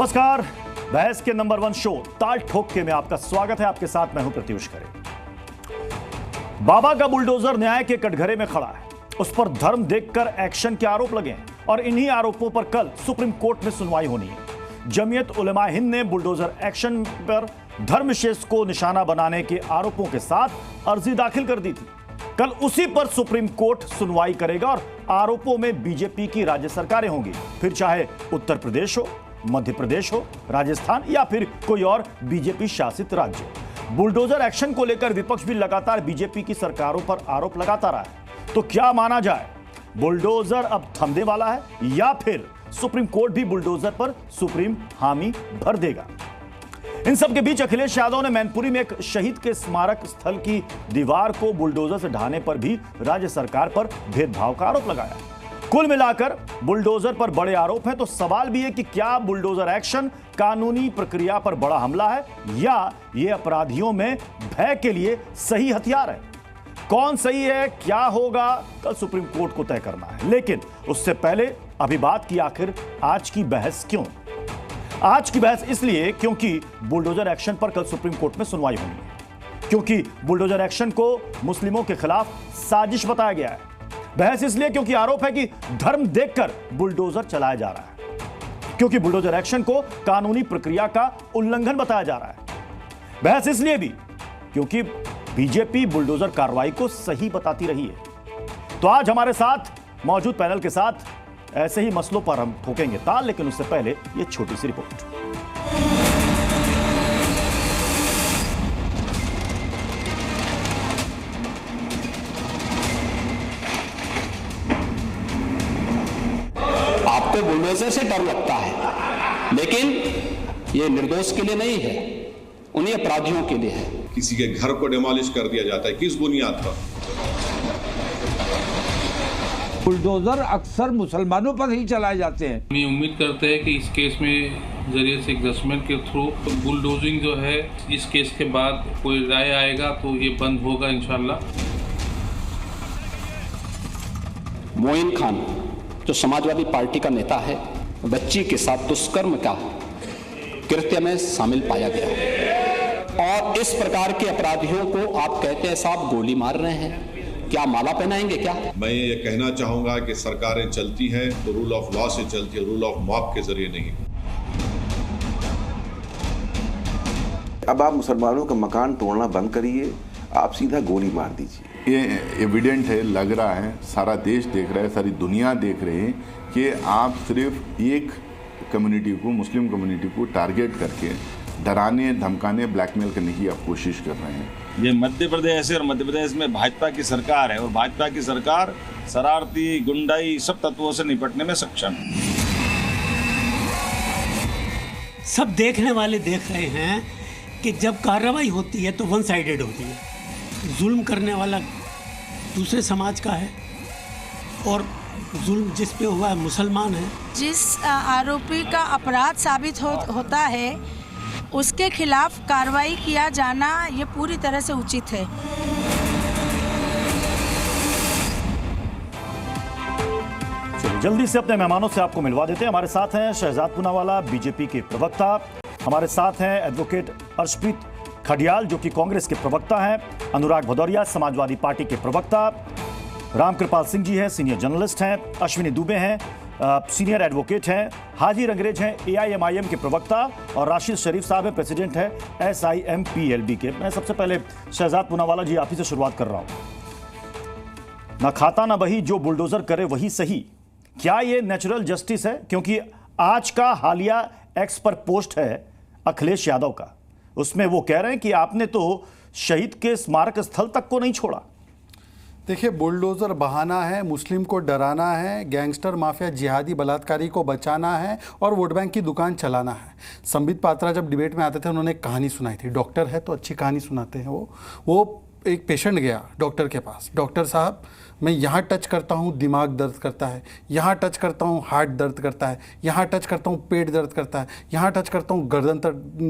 नमस्कार, बहस के नंबर 1 शो ताल ठोक के में आपका स्वागत है। आपके साथ मैं हूं प्रत्युष खरे। बाबा का बुलडोजर न्याय के कटघरे में खड़ा है, उस पर धर्म देखकर एक्शन के आरोप लगे हैं और इन्हीं आरोपों पर कल सुप्रीम कोर्ट में सुनवाई होनी है। जमीयत उलेमा हिंद ने बुलडोजर एक्शन पर धर्मशेष को निशाना बनाने के आरोपों के साथ अर्जी दाखिल कर दी थी। कल उसी पर सुप्रीम कोर्ट सुनवाई करेगा और आरोपों में बीजेपी की राज्य सरकारें होंगी, फिर चाहे उत्तर प्रदेश हो, मध्य प्रदेश हो, राजस्थान या फिर कोई और बीजेपी शासित राज्य। बुलडोजर एक्शन को लेकर विपक्ष भी लगातार बीजेपी की सरकारों पर आरोप लगाता रहा है। तो क्या माना जाए, बुलडोजर अब थमने वाला है या फिर सुप्रीम कोर्ट भी बुलडोजर पर सुप्रीम हामी भर देगा? इन सब के बीच अखिलेश यादव ने मैनपुरी में एक शहीद के स्मारक स्थल की दीवार को बुलडोजर से ढाने पर भी राज्य सरकार पर भेदभाव का आरोप लगाया। कुल मिलाकर बुलडोजर पर बड़े आरोप हैं, तो सवाल भी है कि क्या बुलडोजर एक्शन कानूनी प्रक्रिया पर बड़ा हमला है या यह अपराधियों में भय के लिए सही हथियार है? कौन सही है, क्या होगा, कल सुप्रीम कोर्ट को तय करना है। लेकिन उससे पहले अभी बात की आखिर आज की बहस क्यों? आज की बहस इसलिए क्योंकि बुलडोजर एक्शन पर कल सुप्रीम कोर्ट में सुनवाई होनी है, क्योंकि बुलडोजर एक्शन को मुस्लिमों के खिलाफ साजिश बताया गया है। बहस इसलिए क्योंकि आरोप है कि धर्म देखकर बुलडोजर चलाया जा रहा है, क्योंकि बुलडोजर एक्शन को कानूनी प्रक्रिया का उल्लंघन बताया जा रहा है। बहस इसलिए भी क्योंकि बीजेपी बुलडोजर कार्रवाई को सही बताती रही है। तो आज हमारे साथ मौजूद पैनल के साथ ऐसे ही मसलों पर हम ठोकेंगे ताल, लेकिन उससे पहले ये छोटी सी रिपोर्ट। आपको बुलडोजर से डर लगता है, लेकिन ये निर्दोष के लिए नहीं है, उन्हीं अपराधियों के लिए है। किसी के घर को डिमोलिश कर दिया जाता है, किस बुनियाद पर? बुलडोजर अक्सर मुसलमानों पर ही चलाए जाते हैं। हम उम्मीद करते हैं कि इस केस में जरिए से जजमेंट के थ्रू बुलडोजिंग जो है, इस केस के बाद कोई राय आएगा तो ये बंद होगा इंशाल्लाह। मोइन खान जो समाजवादी पार्टी का नेता है, बच्ची के साथ दुष्कर्म का कृत्य में शामिल पाया गया और इस प्रकार के अपराधियों को आप कहते हैं साहब गोली मार रहे हैं, क्या माला पहनाएंगे क्या? मैं ये कहना चाहूंगा कि सरकारें चलती हैं तो रूल ऑफ लॉ से चलती है, रूल ऑफ मॉब के जरिए नहीं। अब आप मुसलमानों का मकान तोड़ना बंद करिए, आप सीधा गोली मार दीजिए। ये एविडेंट है, लग रहा है, सारा देश देख रहा है, सारी दुनिया देख रही है कि आप सिर्फ एक कम्युनिटी को, मुस्लिम कम्युनिटी को टारगेट करके डराने, धमकाने, ब्लैकमेल करने की आप कोशिश कर रहे हैं। ये मध्य प्रदेश है और मध्य प्रदेश में भाजपा की सरकार है और भाजपा की सरकार शरारती, गुंडाई सब तत्वों से निपटने में सक्षम है। सब देखने वाले देख रहे हैं कि जब कार्रवाई होती है तो वन साइडेड होती है। जुल्म करने वाला दूसरे समाज का है और जुल्म जिस पे हुआ है मुसलमान है। जिस आरोपी का अपराध साबित होता है उसके खिलाफ कार्रवाई किया जाना ये पूरी तरह से उचित है। जल्दी से अपने मेहमानों से आपको मिलवा देते हैं। हमारे साथ हैं शहजाद पूनावाला, बीजेपी के प्रवक्ता। हमारे साथ हैं एडवोकेट अर्शप्रीत खडियाल जो कि कांग्रेस के प्रवक्ता हैं। अनुराग भदौरिया समाजवादी पार्टी के प्रवक्ता। रामकृपाल सिंह जी हैं, सीनियर जर्नलिस्ट हैं। अश्विनी दुबे हैं, सीनियर एडवोकेट हैं। हाजी रंगरेज हैं, AIMIM के प्रवक्ता। और राशिद शरीफ साहब हैं, प्रेसिडेंट हैं SIMPLB के। मैं सबसे पहले शहजाद पूनावाला जी आप ही से शुरुआत कर रहा हूं। ना खाता ना बही, जो बुलडोजर करे वही सही, क्या ये नेचुरल जस्टिस है? क्योंकि आज का हालिया एक्स पर पोस्ट है अखिलेश यादव का, उसमें वो कह रहे हैं कि आपने तो शहीद के स्मारक स्थल तक को नहीं छोड़ा। देखिए, बुलडोज़र बहाना है, मुस्लिम को डराना है, गैंगस्टर माफिया जिहादी बलात्कारी को बचाना है और वोट बैंक की दुकान चलाना है। संबित पात्रा जब डिबेट में आते थे उन्होंने एक कहानी सुनाई थी। डॉक्टर है तो अच्छी कहानी सुनाते हैं वो एक पेशेंट गया डॉक्टर के पास, डॉक्टर साहब मैं यहाँ टच करता हूँ दिमाग दर्द करता है, यहाँ टच करता हूँ हार्ट दर्द करता है, यहाँ टच करता हूँ पेट दर्द करता है, यहाँ टच करता हूँ गर्दन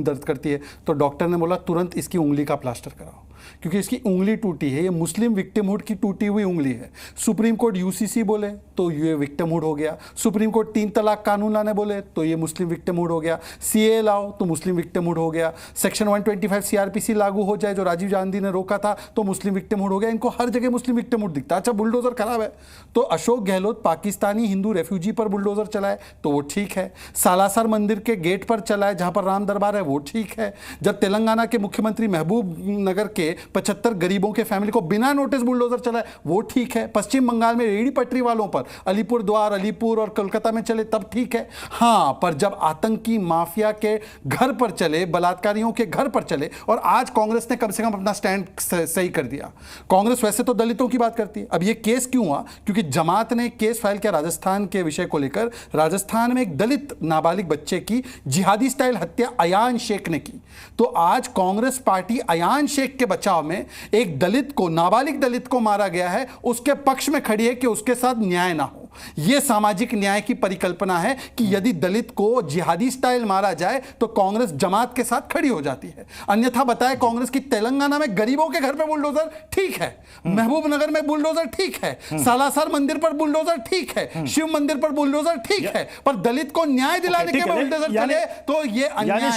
दर्द करती है। तो डॉक्टर ने बोला तुरंत इसकी उंगली का प्लास्टर कराओ, क्योंकि इसकी उंगली टूटी है, ये मुस्लिम विक्टिमहुड की टूटी हुई उंगली है। सुप्रीम कोर्ट यूसीसी बोले तो ये विक्टिमहुड हो गया, सुप्रीम कोर्ट 3 तलाक कानून लाने बोले तो ये मुस्लिम विक्टिमहुड हो गया, सीए लाओ तो मुस्लिम विक्टिमहुड हो गया, सेक्शन 125 सीआरपीसी लागू हो जाए जो राजीव गांधी ने रोका था तो मुस्लिम विक्टिमहुड हो गया। इनको हर जगह मुस्लिम विक्टिमहुड दिखता है। अच्छा बुलडोजर खराब है तो अशोक गहलोत पाकिस्तानी हिंदू रेफ्यूजी पर बुलडोजर चलाए तो वो ठीक है, सालासर मंदिर के गेट पर चलाए जहां पर राम दरबार है वो ठीक है, जब तेलंगाना के मुख्यमंत्री महबूब नगर के 75 गरीबों के फैमिली को बिना नोटिस बुलडोजर चलाए वो ठीक है, पश्चिम बंगाल में रेहड़ी पटरी वालों पर अलीपुर द्वार, अलीपुर और कोलकाता में चले तब ठीक है। हाँ, पर जब आतंकी माफिया के घर पर चले, बलात्कारियों के घर पर चले, और आज कांग्रेस ने कम से कम अपना स्टैंड सही कर दिया। कांग्रेस वैसे तो दलितों की बात करती है, अब ये केस क्यों हुआ? क्योंकि जमात ने केस फाइल किया राजस्थान के विषय को लेकर। राजस्थान में एक दलित नाबालिग बच्चे की जिहादी स्टाइल हत्या अयान शेख ने की, तो आज कांग्रेस पार्टी अयान शेख के बचाव में एक दलित को, नाबालिग दलित को मारा गया है, उसके पक्ष में खड़ी है कि उसके साथ न्याय ना हो। यह सामाजिक न्याय की परिकल्पना है कि यदि दलित को जिहादी स्टाइल मारा जाए तो कांग्रेस जमात के साथ खड़ी हो जाती है। अन्यथा बताए कांग्रेस की तेलंगाना में गरीबों के घर पर बुलडोजर ठीक है, महबूब नगर में बुलडोजर ठीक है, सालासर मंदिर पर बुलडोजर ठीक है, शिव मंदिर पर बुलडोजर ठीक है, पर दलित को न्याय दिलाने के बुलडोजर चले तो ये अन्याय है।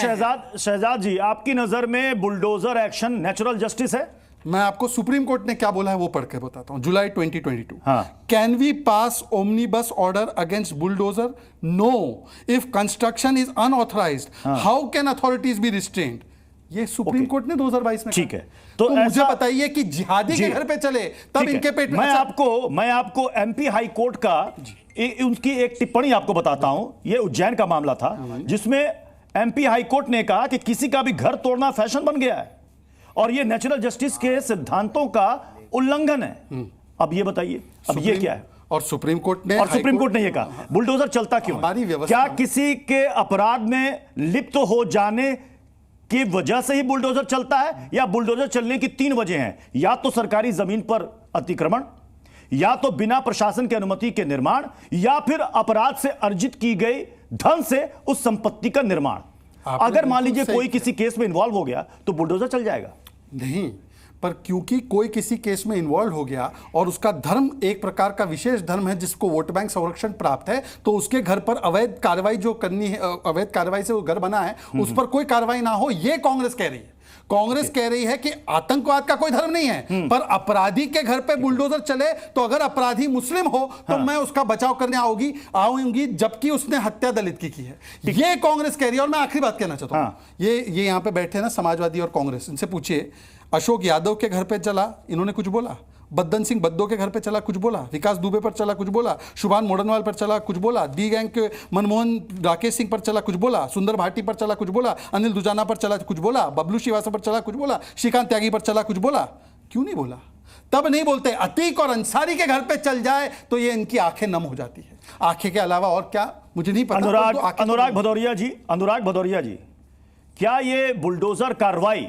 शहजाद जी, आपकी नजर में बुलडोजर एक्शन नेचुरल जस्टिस है? मैं आपको सुप्रीम कोर्ट ने क्या बोला है वो पढ़ के बताता हूं। July 2022, can we pass omnibus order against bulldozer? No, if construction is unauthorised how can authorities be restrained? ये सुप्रीम कोर्ट ने 2022 में ठीक है। तो मुझे बताइए कि जिहादी के घर पे चले तब इनके पेट में। मैं आपको एमपी हाई कोर्ट का उनकी एक टिप्पणी आपको बताता हूं। यह उज्जैन का मामला था जिसमें एमपी हाई कोर्ट ने कहा कि किसी का भी घर तोड़ना फैशन बन गया है और यह नेचुरल जस्टिस के सिद्धांतों का उल्लंघन है। अब ये बताइए, अब ये क्या है? और सुप्रीम कोर्ट ने यह कहा बुलडोजर चलता क्यों? क्या किसी के अपराध में लिप्त हो जाने की वजह से ही बुलडोजर चलता है, या बुलडोजर चलने की 3 वजह हैं? या तो सरकारी जमीन पर अतिक्रमण, या तो बिना प्रशासन की अनुमति के निर्माण, या फिर अपराध से अर्जित की गई धन से उस संपत्ति का निर्माण। अगर मान लीजिए कोई किसी केस में इन्वॉल्व हो गया तो बुलडोजर चल जाएगा? नहीं, पर क्योंकि कोई किसी केस में इन्वॉल्व हो गया और उसका धर्म एक प्रकार का विशेष धर्म है जिसको वोट बैंक संरक्षण प्राप्त है, तो उसके घर पर अवैध कार्रवाई जो करनी है, अवैध कार्रवाई से वो घर बना है, उस पर कोई कार्रवाई ना हो, ये कांग्रेस कह रही है। कांग्रेस कह रही है कि आतंकवाद का कोई धर्म नहीं है, पर अपराधी के घर पे बुलडोजर चले तो अगर अपराधी मुस्लिम हो तो मैं उसका बचाव करने आऊंगी जबकि उसने हत्या दलित की है। ये कांग्रेस कह रही है। और मैं आखिरी बात कहना चाहता हूं, ये यहां पे बैठे ना समाजवादी और कांग्रेस, इनसे पूछिए अशोक यादव के घर पे चला, इन्होंने कुछ बोला? बद्दन सिंह बद्दो के घर पे चला, कुछ बोला? विकास दुबे पर चला, कुछ बोला? शुभान मोडनवाल पर चला, कुछ बोला? डी गैंग के मनमोहन राकेश सिंह पर चला, कुछ बोला? सुंदर भाटी पर चला, कुछ बोला? अनिल दुजाना पर चला, कुछ बोला? बबलू श्रीवास्तव पर चला, कुछ बोला? श्रीकांत त्यागी पर चला, कुछ बोला? क्यों नहीं बोला? तब नहीं बोलते। अतीक और अंसारी के घर पे चल जाए तो ये इनकी आंखें नम हो जाती है। आंखें के अलावा और क्या मुझे नहीं पता। अनुराग भदौरिया जी, क्या ये बुलडोजर कार्रवाई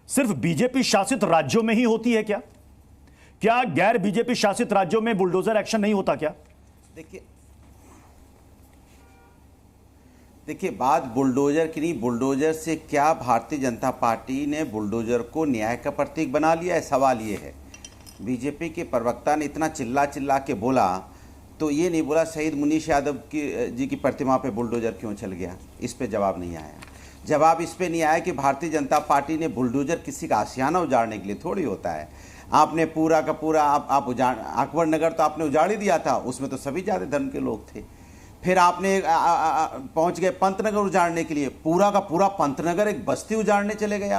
सिर्फ बीजेपी शासित राज्यों में ही होती है क्या गैर बीजेपी शासित राज्यों में बुलडोजर एक्शन नहीं होता क्या? देखिए बात बुलडोजर की नहीं, बुलडोजर से क्या भारतीय जनता पार्टी ने बुलडोजर को न्याय का प्रतीक बना लिया है? सवाल ये है। बीजेपी के प्रवक्ता ने इतना चिल्ला के बोला तो ये नहीं बोला शहीद मुनीश यादव जी की प्रतिमा पे बुलडोजर क्यों चल गया, इस पे जवाब नहीं आया। जवाब इस पे नहीं आया कि भारतीय जनता पार्टी ने बुलडोजर किसी का आशियाना उजाड़ने के लिए थोड़ी होता है। आपने पूरा का पूरा आप उजाड़, अकबर नगर तो आपने उजाड़ ही दिया था, उसमें तो सभी जाति धर्म के लोग थे। फिर आपने पहुंच गए पंतनगर उजाड़ने के लिए, पूरा का पूरा पंतनगर एक बस्ती उजाड़ने चले गए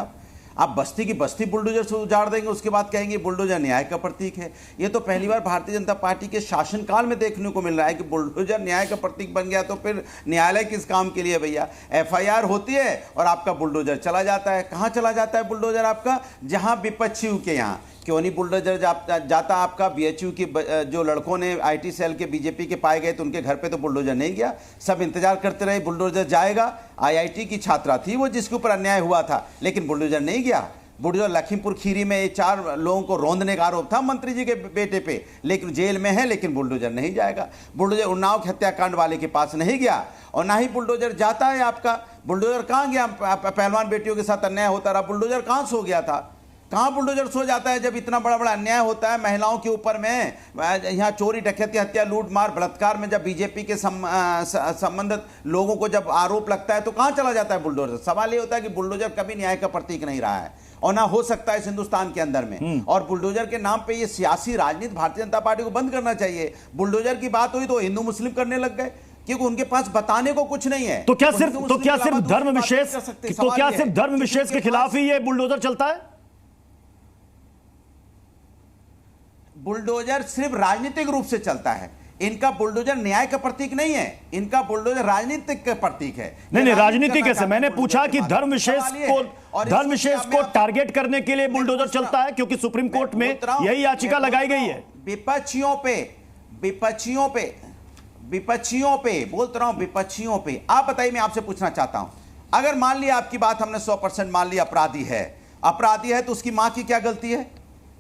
आप बस्ती की बस्ती बुलडोजर से उजाड़ देंगे, उसके बाद कहेंगे बुलडोजर न्याय का प्रतीक है। ये तो पहली बार भारतीय जनता पार्टी के शासनकाल में देखने को मिल रहा है कि बुलडोजर न्याय का प्रतीक बन गया, तो फिर न्यायालय किस काम के लिए भैया? एफआईआर होती है और आपका बुलडोजर चला जाता है। कहाँ चला जाता है बुलडोजर आपका? जहाँ विपक्षियों के यहाँ। क्यों नहीं बुलडोजर जाता आपका बीएचयू की जो लड़कों ने आईटी सेल के बीजेपी के पाए गए तो उनके घर पे तो बुलडोजर नहीं गया। सब इंतजार करते रहे बुलडोजर जाएगा। आईआईटी की छात्रा थी वो जिसके ऊपर अन्याय हुआ था, लेकिन बुलडोजर नहीं गया। बुलडोजर लखीमपुर खीरी में ये 4 लोगों को रौंदने का आरोप था मंत्री जी के बेटे पे, लेकिन जेल में है, लेकिन बुलडोजर नहीं जाएगा। बुलडोजर उन्नाव के हत्याकांड वाले के पास नहीं गया और ना ही बुलडोजर जाता है आपका। बुलडोजर कहाँ गया? पहलवान बेटियों के साथ अन्याय होता रहा, बुलडोजर कहाँ सो गया था? कहाँ बुलडोजर सो जाता है जब इतना बड़ा बड़ा अन्याय होता है महिलाओं के ऊपर में? यहाँ चोरी, डकैती, हत्या, लूट मार, बलात्कार में जब बीजेपी के संबंधित लोगों को जब आरोप लगता है तो कहाँ चला जाता है बुलडोजर? सवाल ये होता है कि बुलडोजर कभी न्याय का प्रतीक नहीं रहा है और ना हो सकता है इस हिंदुस्तान के अंदर में। और बुलडोजर के नाम पे ये सियासी राजनीति भारतीय जनता पार्टी को बंद करना चाहिए। बुलडोजर की बात हुई तो हिंदू मुस्लिम करने लग गए, क्योंकि उनके पास बताने को कुछ नहीं है। तो क्या सिर्फ धर्म विशेष के खिलाफ ही ये बुलडोजर चलता है? बुलडोजर सिर्फ राजनीतिक रूप से चलता है। इनका बुलडोजर न्याय का प्रतीक नहीं है, इनका बुलडोजर राजनीतिक का प्रतीक है। नहीं, राजनीति कैसे? मैंने पूछा कि धर्म विशेष को टारगेट करने के लिए बुलडोजर चलता है, क्योंकि सुप्रीम कोर्ट में यही याचिका लगाई गई है। विपक्षियों पे बोलता रहा हूं, विपक्षियों पे। आप बताइए, मैं आपसे पूछना चाहता हूं, अगर मान लिया आपकी बात हमने 100% मान लिया अपराधी है तो उसकी मां की क्या गलती है?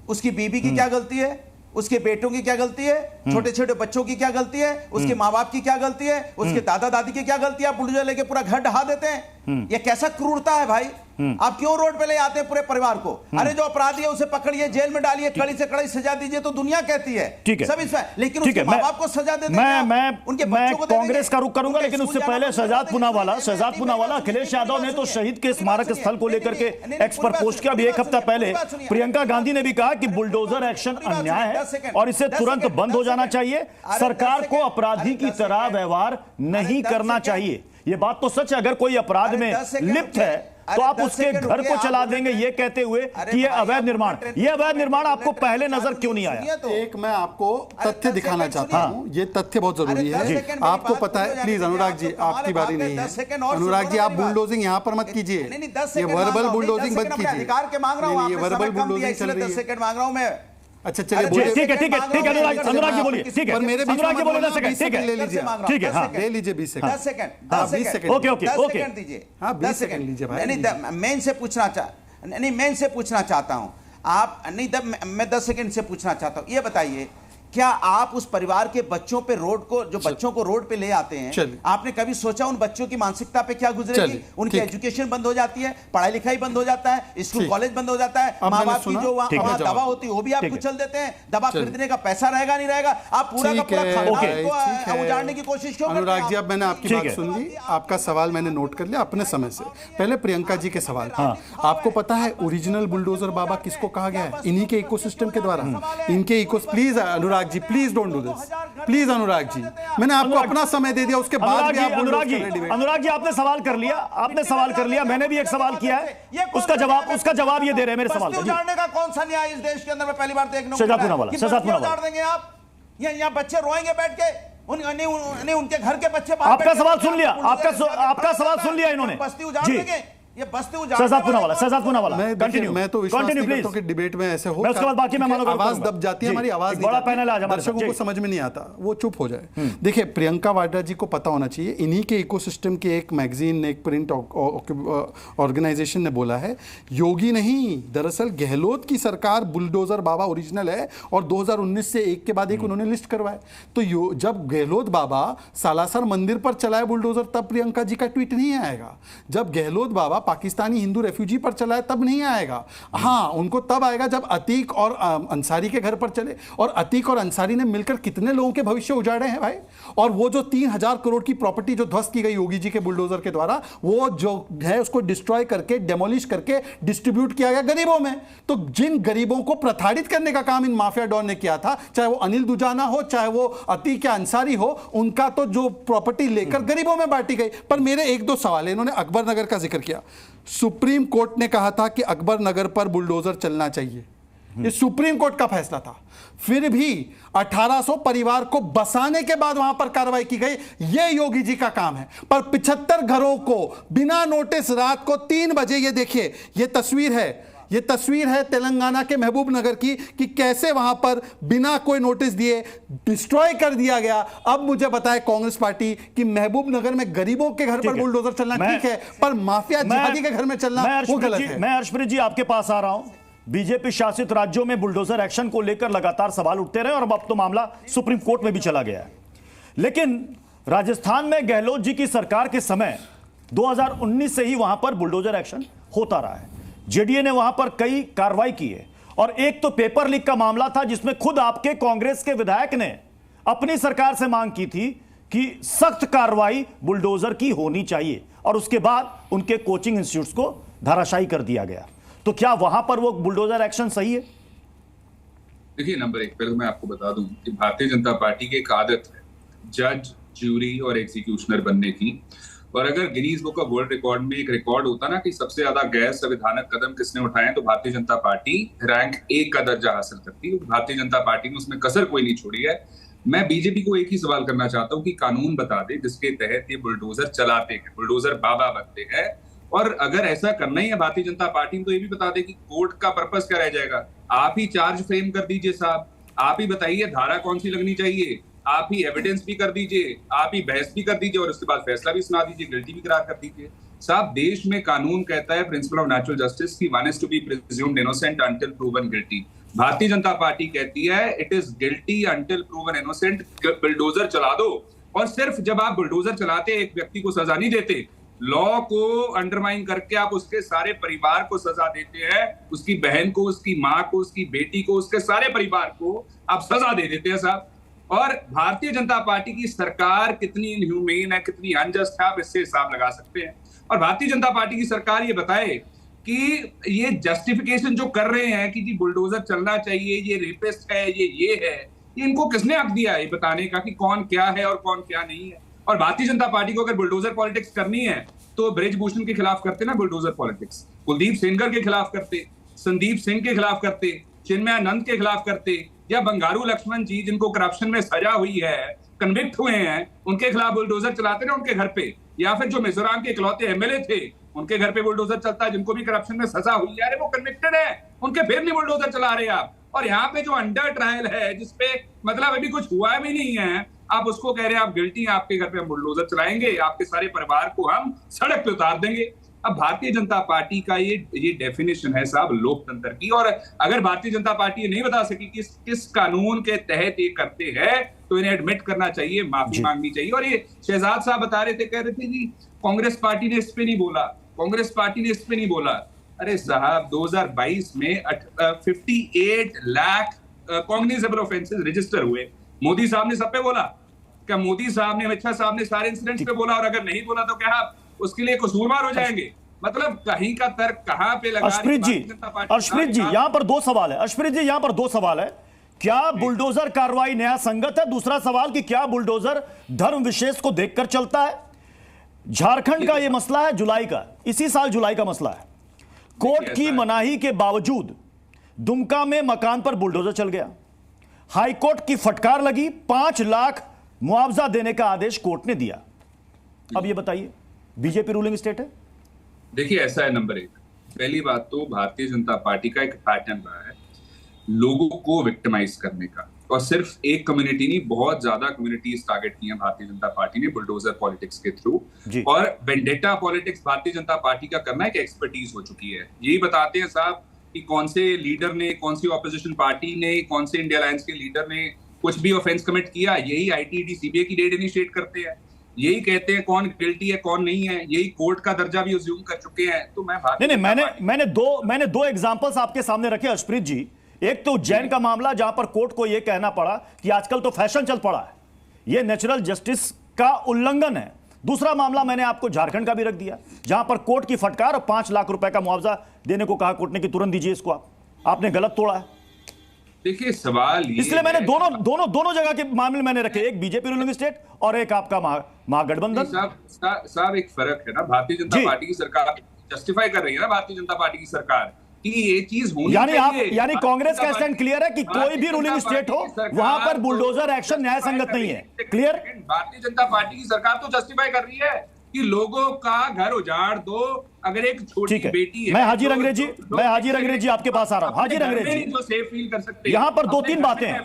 उसकी बीबी की क्या गलती है? उसके बेटों की क्या गलती है? छोटे छोटे बच्चों की क्या गलती है? उसके माँ बाप की क्या गलती है? उसके दादा दादी की क्या गलती है? आप बुलडोजर लेके पूरा घर ढहा देते हैं। ये कैसा क्रूरता है भाई? आप क्यों रोड पे ले आते हैं पूरे परिवार को? अरे जो अपराधी है उसे पकड़िए, जेल में डालिए, कड़ी से कड़ी सजा दीजिए, तो दुनिया कहती है सब इसमें, लेकिन उसके माँ बाप को सजा देते हैं। मैं कांग्रेस का रुख करूंगा, लेकिन उससे पहले शहजाद पूनावाला अखिलेश यादव ने तो शहीद के स्मारक स्थल को लेकर के एक्स पर पोस्ट किया। अभी एक हफ्ता पहले प्रियंका गांधी ने भी कहा कि बुलडोजर एक्शन अन्याय है और इसे तुरंत बंद हो जाना चाहिए। सरकार को अपराधी की तरह व्यवहार नहीं करना चाहिए। ये बात तो सच है। अगर कोई अपराध में लिप्त है तो आप उसके घर को चला देंगे, ये कहते हुए कि ये अवैध निर्माण आपको पहले नजर क्यों नहीं आया? एक मैं आपको तथ्य दिखाना चाहता हूँ, ये तथ्य बहुत जरूरी है। आपको पता है, प्लीज अनुराग जी, आपकी बारी नहीं है। अनुराग जी, आप बुलडोजिंग यहाँ पर मत कीजिए, ये वर्बल बुलडोजिंग मत कीजिए। ये वर्बल बुलडोजिंग चल रही है। 10 सेकंड मांग रहा हूं मैं। अच्छा चलिए, ठीक है अनुराग जी बोलिए। ठीक है, पर मेरे बीच अनुराग जी बोलिए 10 सेकंड। ठीक है, ले लीजिए। ठीक है, हाँ ले लीजिए 20 सेकंड। 10 सेकंड। ओके दीजिए। हाँ 20 सेकंड लीजिए भाई। मैं इनसे पूछना चाहता हूं, आप नहीं, मैं 10 सेकंड से पूछना चाहता हूं, ये बताइए, क्या आप उस परिवार के बच्चों पे बच्चों को रोड पे ले आते हैं, आपने कभी सोचा उन बच्चों की मानसिकता पे क्या गुजरेगी? उनकी एजुकेशन बंद हो जाती है, पढ़ाई लिखाई बंद हो जाता है, स्कूल कॉलेज बंद हो जाता है, माँ बाप की जो वहां दवा होती है वो भी आप कुचल देते हैं, दवा खरीदने का पैसा रहेगा नहीं रहेगा, आप पूरा का पूरा खानदान को उजाड़ने की कोशिश क्यों करते हैं? अनुराग जी, अब मैंने आपकी बात सुन ली, आपका सवाल मैंने नोट कर लिया अपने समय से। पहले प्रियंका जी के सवाल, आपको पता है ओरिजिनल बुलडोजर बाबा किसको कहा गया है? इन्हीं के इकोसिस्टम के द्वारा, इनके please Anurag ji, please don't do this, please Anurag ji, मैंने आपको अपना समय दे दिया, उसके बाद भी आप अनुराग जी आपने सवाल कर लिया, मैंने भी एक सवाल किया है, उसका जवाब ये दे रहे हैं मेरे सवाल का। उजाड़ने का कौन सा न्याय इस देश के अंदर में पहली बार देखने को शहजाद पूनावाला उजाड़ देंगे आप? यहाँ बच्चे रोएंगे बैठ के, उनके घर के बच्चे। आपका सवाल सुन लिया, आपका सवाल सुन लिया इन्होंने। बस्ती उजाड़ देंगे, ये बस्ती उजाड़। शहजाद पूनावाला मैं तो विश्वास नहीं करता कि डिबेट में ऐसे हो, मैं उसके बाद बाकी मेहमानों को आवाज दब जाती है, हमारी आवाज बड़ा पैनल आ जाए, दर्शकों को समझ में नहीं आता, वो चुप हो जाए। देखिए, प्रियंका वाड्रा जी को पता होना चाहिए, इन्हीं के इकोसिस्टम के एक मैगजीन ने, एक प्रिंट ऑर्गेनाइजेशन ने बोला है, योगी नहीं, दरअसल गहलोत की सरकार बुलडोजर बाबा ओरिजिनल है, और 2019 से एक के बाद एक उन्होंने लिस्ट करवाए। तो जब गहलोत बाबा सालासर मंदिर पर चलाए बुलडोजर, तब प्रियंका जी का ट्वीट नहीं आएगा। जब गहलोत बाबा पाकिस्तानी हिंदू रेफ्यूजी पर चला है, तब नहीं आएगा। हाँ, उनको तब आएगा जब अतीक और अंसारी के घर पर चले, और अतीक और अंसारी ने मिलकर कितने लोगों के भविष्य उजाड़े हैं भाई। और वो जो 3000 करोड़ की प्रॉपर्टी जो ध्वस्त की गई योगी जी के बुलडोजर के द्वारा, वो जो है उसको डिस्ट्रॉय करके, डेमोलिश करके डिस्ट्रीब्यूट किया गया गरीबों में। तो जिन गरीबों को प्रताड़ित करने का काम इन माफिया डॉन ने किया था, चाहे वो अनिल दुजाना हो, चाहे वो अतीक या अंसारी हो, उनका तो जो प्रॉपर्टी लेकर गरीबों में बांटी गई। पर मेरे एक दो सवाल है, इन्होंने अकबर नगर का जिक्र किया। सुप्रीम कोर्ट ने कहा था कि अकबर नगर पर बुलडोजर चलना चाहिए, ये सुप्रीम कोर्ट का फैसला था। फिर भी 1800 परिवार को बसाने के बाद वहां पर कार्रवाई की गई, ये योगी जी का काम है। पर 75 घरों को बिना नोटिस रात को 3 बजे, ये देखिए, ये तस्वीर है, ये तस्वीर है तेलंगाना के महबूब नगर की कि कैसे वहां पर बिना कोई नोटिस दिए डिस्ट्रॉय कर दिया गया। अब मुझे बताए कांग्रेस पार्टी कि महबूब नगर में गरीबों के घर पर बुलडोजर चलना ठीक है, पर माफिया जिहादी के घर में चलना वो गलत है। मैं हर्षप्रीत जी आपके पास आ रहा हूं। बीजेपी शासित राज्यों में बुलडोजर एक्शन को लेकर लगातार सवाल उठते रहे और अब तो मामला सुप्रीम कोर्ट में भी चला गया है। लेकिन राजस्थान में गहलोत जी की सरकार के समय 2019 से ही वहां पर बुलडोजर एक्शन होता रहा है। जेडीए ने वहां पर कई कार्रवाई की है और एक तो पेपर लीक का मामला था जिसमें खुद आपके कांग्रेस के विधायक ने अपनी सरकार से मांग की थी कि सख्त कार्रवाई बुलडोजर की होनी चाहिए और उसके बाद उनके कोचिंग इंस्टीट्यूट्स को धराशायी कर दिया गया। तो क्या वहां पर वो बुलडोजर एक्शन सही है? देखिए, नंबर एक, पहले मैं आपको बता दूं कि भारतीय जनता पार्टी की एक आदत है जज, ज्यूरी और एग्जीक्यूशनर बनने की। और अगर Guinness book of world record में एक रिकॉर्ड होता ना कि सबसे ज्यादा गैर संवैधानिक कदम किसने उठाए तो भारतीय जनता पार्टी रैंक 1 का दर्जा हासिल करती है। भारतीय जनता पार्टी ने उसमें कसर कोई नहीं छोड़ी है। मैं बीजेपी को एक ही सवाल करना चाहता हूं कि कानून बता दे जिसके तहत ये बुलडोजर चलाते हैं, बुलडोजर बाबा बनते हैं। और अगर ऐसा करना ही है भारतीय जनता पार्टी तो ये भी बता दे कि कोर्ट का पर्पस क्या रह जाएगा। आप ही चार्ज फ्रेम कर दीजिए साहब, आप ही बताइए धारा कौन सी लगनी चाहिए, आप ही एविडेंस भी कर दीजिए, आप ही बहस भी कर दीजिए और उसके बाद फैसला भी सुना दीजिए, गिल्टी भी करार कर दीजिए। साहब, देश में कानून कहता है प्रिंसिपल ऑफ नेचुरल जस्टिस की one is to be presumed innocent until proven guilty. Bharatiya Janata Party कहती है it is guilty until proven innocent. Bulldozer चला दो और सिर्फ जब आप बुलडोजर चलाते एक व्यक्ति को सजा नहीं देते, लॉ को अंडरमाइन करके आप उसके सारे परिवार को सजा देते हैं, उसकी बहन को, उसकी माँ को, उसकी बेटी को, उसके सारे परिवार को आप सजा दे देते हैं साहब। और भारतीय जनता पार्टी की सरकार कितनी इनह्यूमेन है, कितनी अनजस्ट है, आप इससे हिसाब लगा सकते हैं। और भारतीय जनता पार्टी की सरकार ये बताए कि ये जस्टिफिकेशन जो कर रहे हैं कि जी बुलडोजर चलना चाहिए, ये रेपिस्ट है, ये है, ये इनको किसने हक दिया है ये बताने का कि कौन क्या है और कौन क्या नहीं है। और भारतीय जनता पार्टी को अगर बुलडोजर पॉलिटिक्स करनी है तो ब्रिजभूषण के खिलाफ करते ना बुलडोजर पॉलिटिक्स, कुलदीप सेंगर के खिलाफ करते, संदीप सिंह के खिलाफ करते, चिन्मयानंद के खिलाफ करते, या बंगारू लक्ष्मण जी जिनको करप्शन में सजा हुई है, कन्विक्ट हुए हैं, उनके खिलाफ बुलडोजर चलाते ना उनके घर पे। या फिर जो मिजोरम के इकलौते एमएलए थे उनके घर पे बुलडोजर चलता है जिनको भी करप्शन में सजा हुई है, अरे वो कन्विक्टेड है, उनके फिर नहीं बुलडोजर चला रहे आप। और यहाँ पे जो अंडर ट्रायल है जिसपे मतलब अभी कुछ हुआ भी नहीं है, आप उसको कह रहे हैं आप गिल्टी हैं, आपके घर पे हम बुलडोजर चलाएंगे, आपके सारे परिवार को हम सड़क पे उतार देंगे। अब भारतीय जनता पार्टी का ये डेफिनेशन है साहब लोकतंत्र की। और अगर भारतीय जनता पार्टी ये नहीं बता सकी कि किस कानून के तहत ये करते हैं तो इन्हें एडमिट करना चाहिए, माफी मांगनी चाहिए। और ये शहजाद साहब बता रहे थे, कह रहे थे जी कांग्रेस पार्टी ने इस पे नहीं बोला, कांग्रेस पार्टी ने इस पे नहीं बोला। अरे साहब 2022 में 58 लाख कॉग्निजेबल ऑफेंसेस रजिस्टर हुए। मोदी साहब ने सब पे बोला क्या? मोदी साहब ने, अमित शाह साहब ने सारे इंसिडेंट्स पे बोला? और अगर नहीं बोला तो क्या आप उसके लिए कसूरवार हो जाएंगे? मतलब कहीं का तर्क कहां पे लगा? अर्शप्रीत जी यहां पर दो सवाल है। अर्शप्रीत जी यहां पर दो सवाल है, क्या बुलडोजर कार्रवाई न्याय संगत है? दूसरा सवाल कि क्या बुलडोजर धर्म विशेष को देखकर चलता है? झारखंड का यह मसला है जुलाई का, इसी साल जुलाई का मसला है। कोर्ट की मनाही के बावजूद दुमका में मकान पर बुलडोजर चल गया, हाईकोर्ट की फटकार लगी, 5 लाख मुआवजा देने का आदेश कोर्ट ने दिया। अब ये बताइए बीजेपी रूलिंग स्टेट है? देखिए ऐसा है, नंबर एक, पहली बात तो भारतीय जनता पार्टी का एक पैटर्न रहा है लोगों को विक्टिमाइज करने का, और सिर्फ एक कम्युनिटी नहीं, बहुत ज्यादा कम्युनिटीज टारगेट की है भारतीय जनता पार्टी ने बुलडोजर पॉलिटिक्स के थ्रू। और वेंडेटा पॉलिटिक्स भारतीय जनता पार्टी का करना एक एक्सपर्टीज हो चुकी है। यही बताते हैं साहब कि कौन से लीडर ने, कौन सी ऑपोजिशन पार्टी ने, कौन से इंडिया अलायंस के लीडर ने कुछ भी ऑफेंस कमिट किया, यही आईटीडी सीबीआई की रेड इनिशिएट करते हैं, यही कहते हैं कौन गिल्टी है कौन नहीं है, यही कोर्ट का दर्जा भी अज्यूम कर चुके हैं। तो मैंने दो एग्जांपल्स आपके सामने रखे अर्शप्रीत जी। एक तो उज्जैन का मामला जहां पर कोर्ट को यह कहना पड़ा कि आजकल तो फैशन चल पड़ा है, यह नेचुरल जस्टिस का उल्लंघन है। दूसरा मामला मैंने आपको झारखंड का भी रख दिया जहां पर कोर्ट की फटकार और 5 लाख रुपए का मुआवजा देने को कहा कोर्ट ने कि तुरंत दीजिए इसको, आपने गलत तोड़ा है। देखिए सवाल इसलिए मैंने दोनों जगह के मामले मैंने रखे, एक बीजेपी रूलिंग स्टेट और एक आपका महागठबंधन। साहब एक फर्क है ना, भारतीय जनता पार्टी की सरकार जस्टिफाई कर रही है ना, भारतीय जनता पार्टी की सरकार कि ये चीज होनी चाहिए। यानी कांग्रेस का स्टैंड क्लियर है कि कोई भी रूलिंग स्टेट हो वहां पर बुलडोजर एक्शन न्याय संगत नहीं है, क्लियर? भारतीय जनता पार्टी की सरकार तो जस्टिफाई कर रही है कि लोगों का घर उजाड़ दो। अगर एक छोटी बेटी है, मैं हाजिर अंग्रेजी आपके पास आ रहा हूं। हाजिर अंग्रेजी जो सेफ फील कर सकते हैं। यहां पर दो तीन बातें हैं।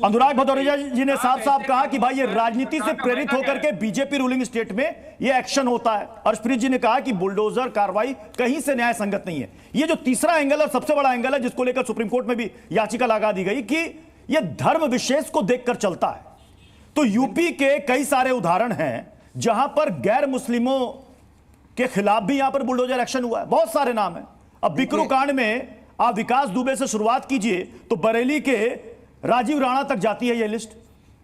अनुराग भदौरिया जी ने साफ साफ कहा कि भाई ये राजनीति से प्रेरित होकर के बीजेपी रूलिंग स्टेट में ये एक्शन होता है। अर्शप्रीत जी ने कहा कि बुलडोजर कार्रवाई कहीं से न्याय संगत नहीं है। ये जो तीसरा एंगल और सबसे बड़ा एंगल है जिसको लेकर सुप्रीम कोर्ट में भी याचिका लगा दी गई कि ये धर्म विशेष को देखकर चलता है। तो यूपी के कई सारे उदाहरण हैं जहां पर गैर मुस्लिमों के खिलाफ भी यहां पर बुलडोजर एक्शन हुआ है। बहुत सारे नाम हैं। अब बिकरू कांड में आप विकास दुबे से शुरुआत कीजिए तो बरेली के राजीव राणा तक जाती है यह लिस्ट,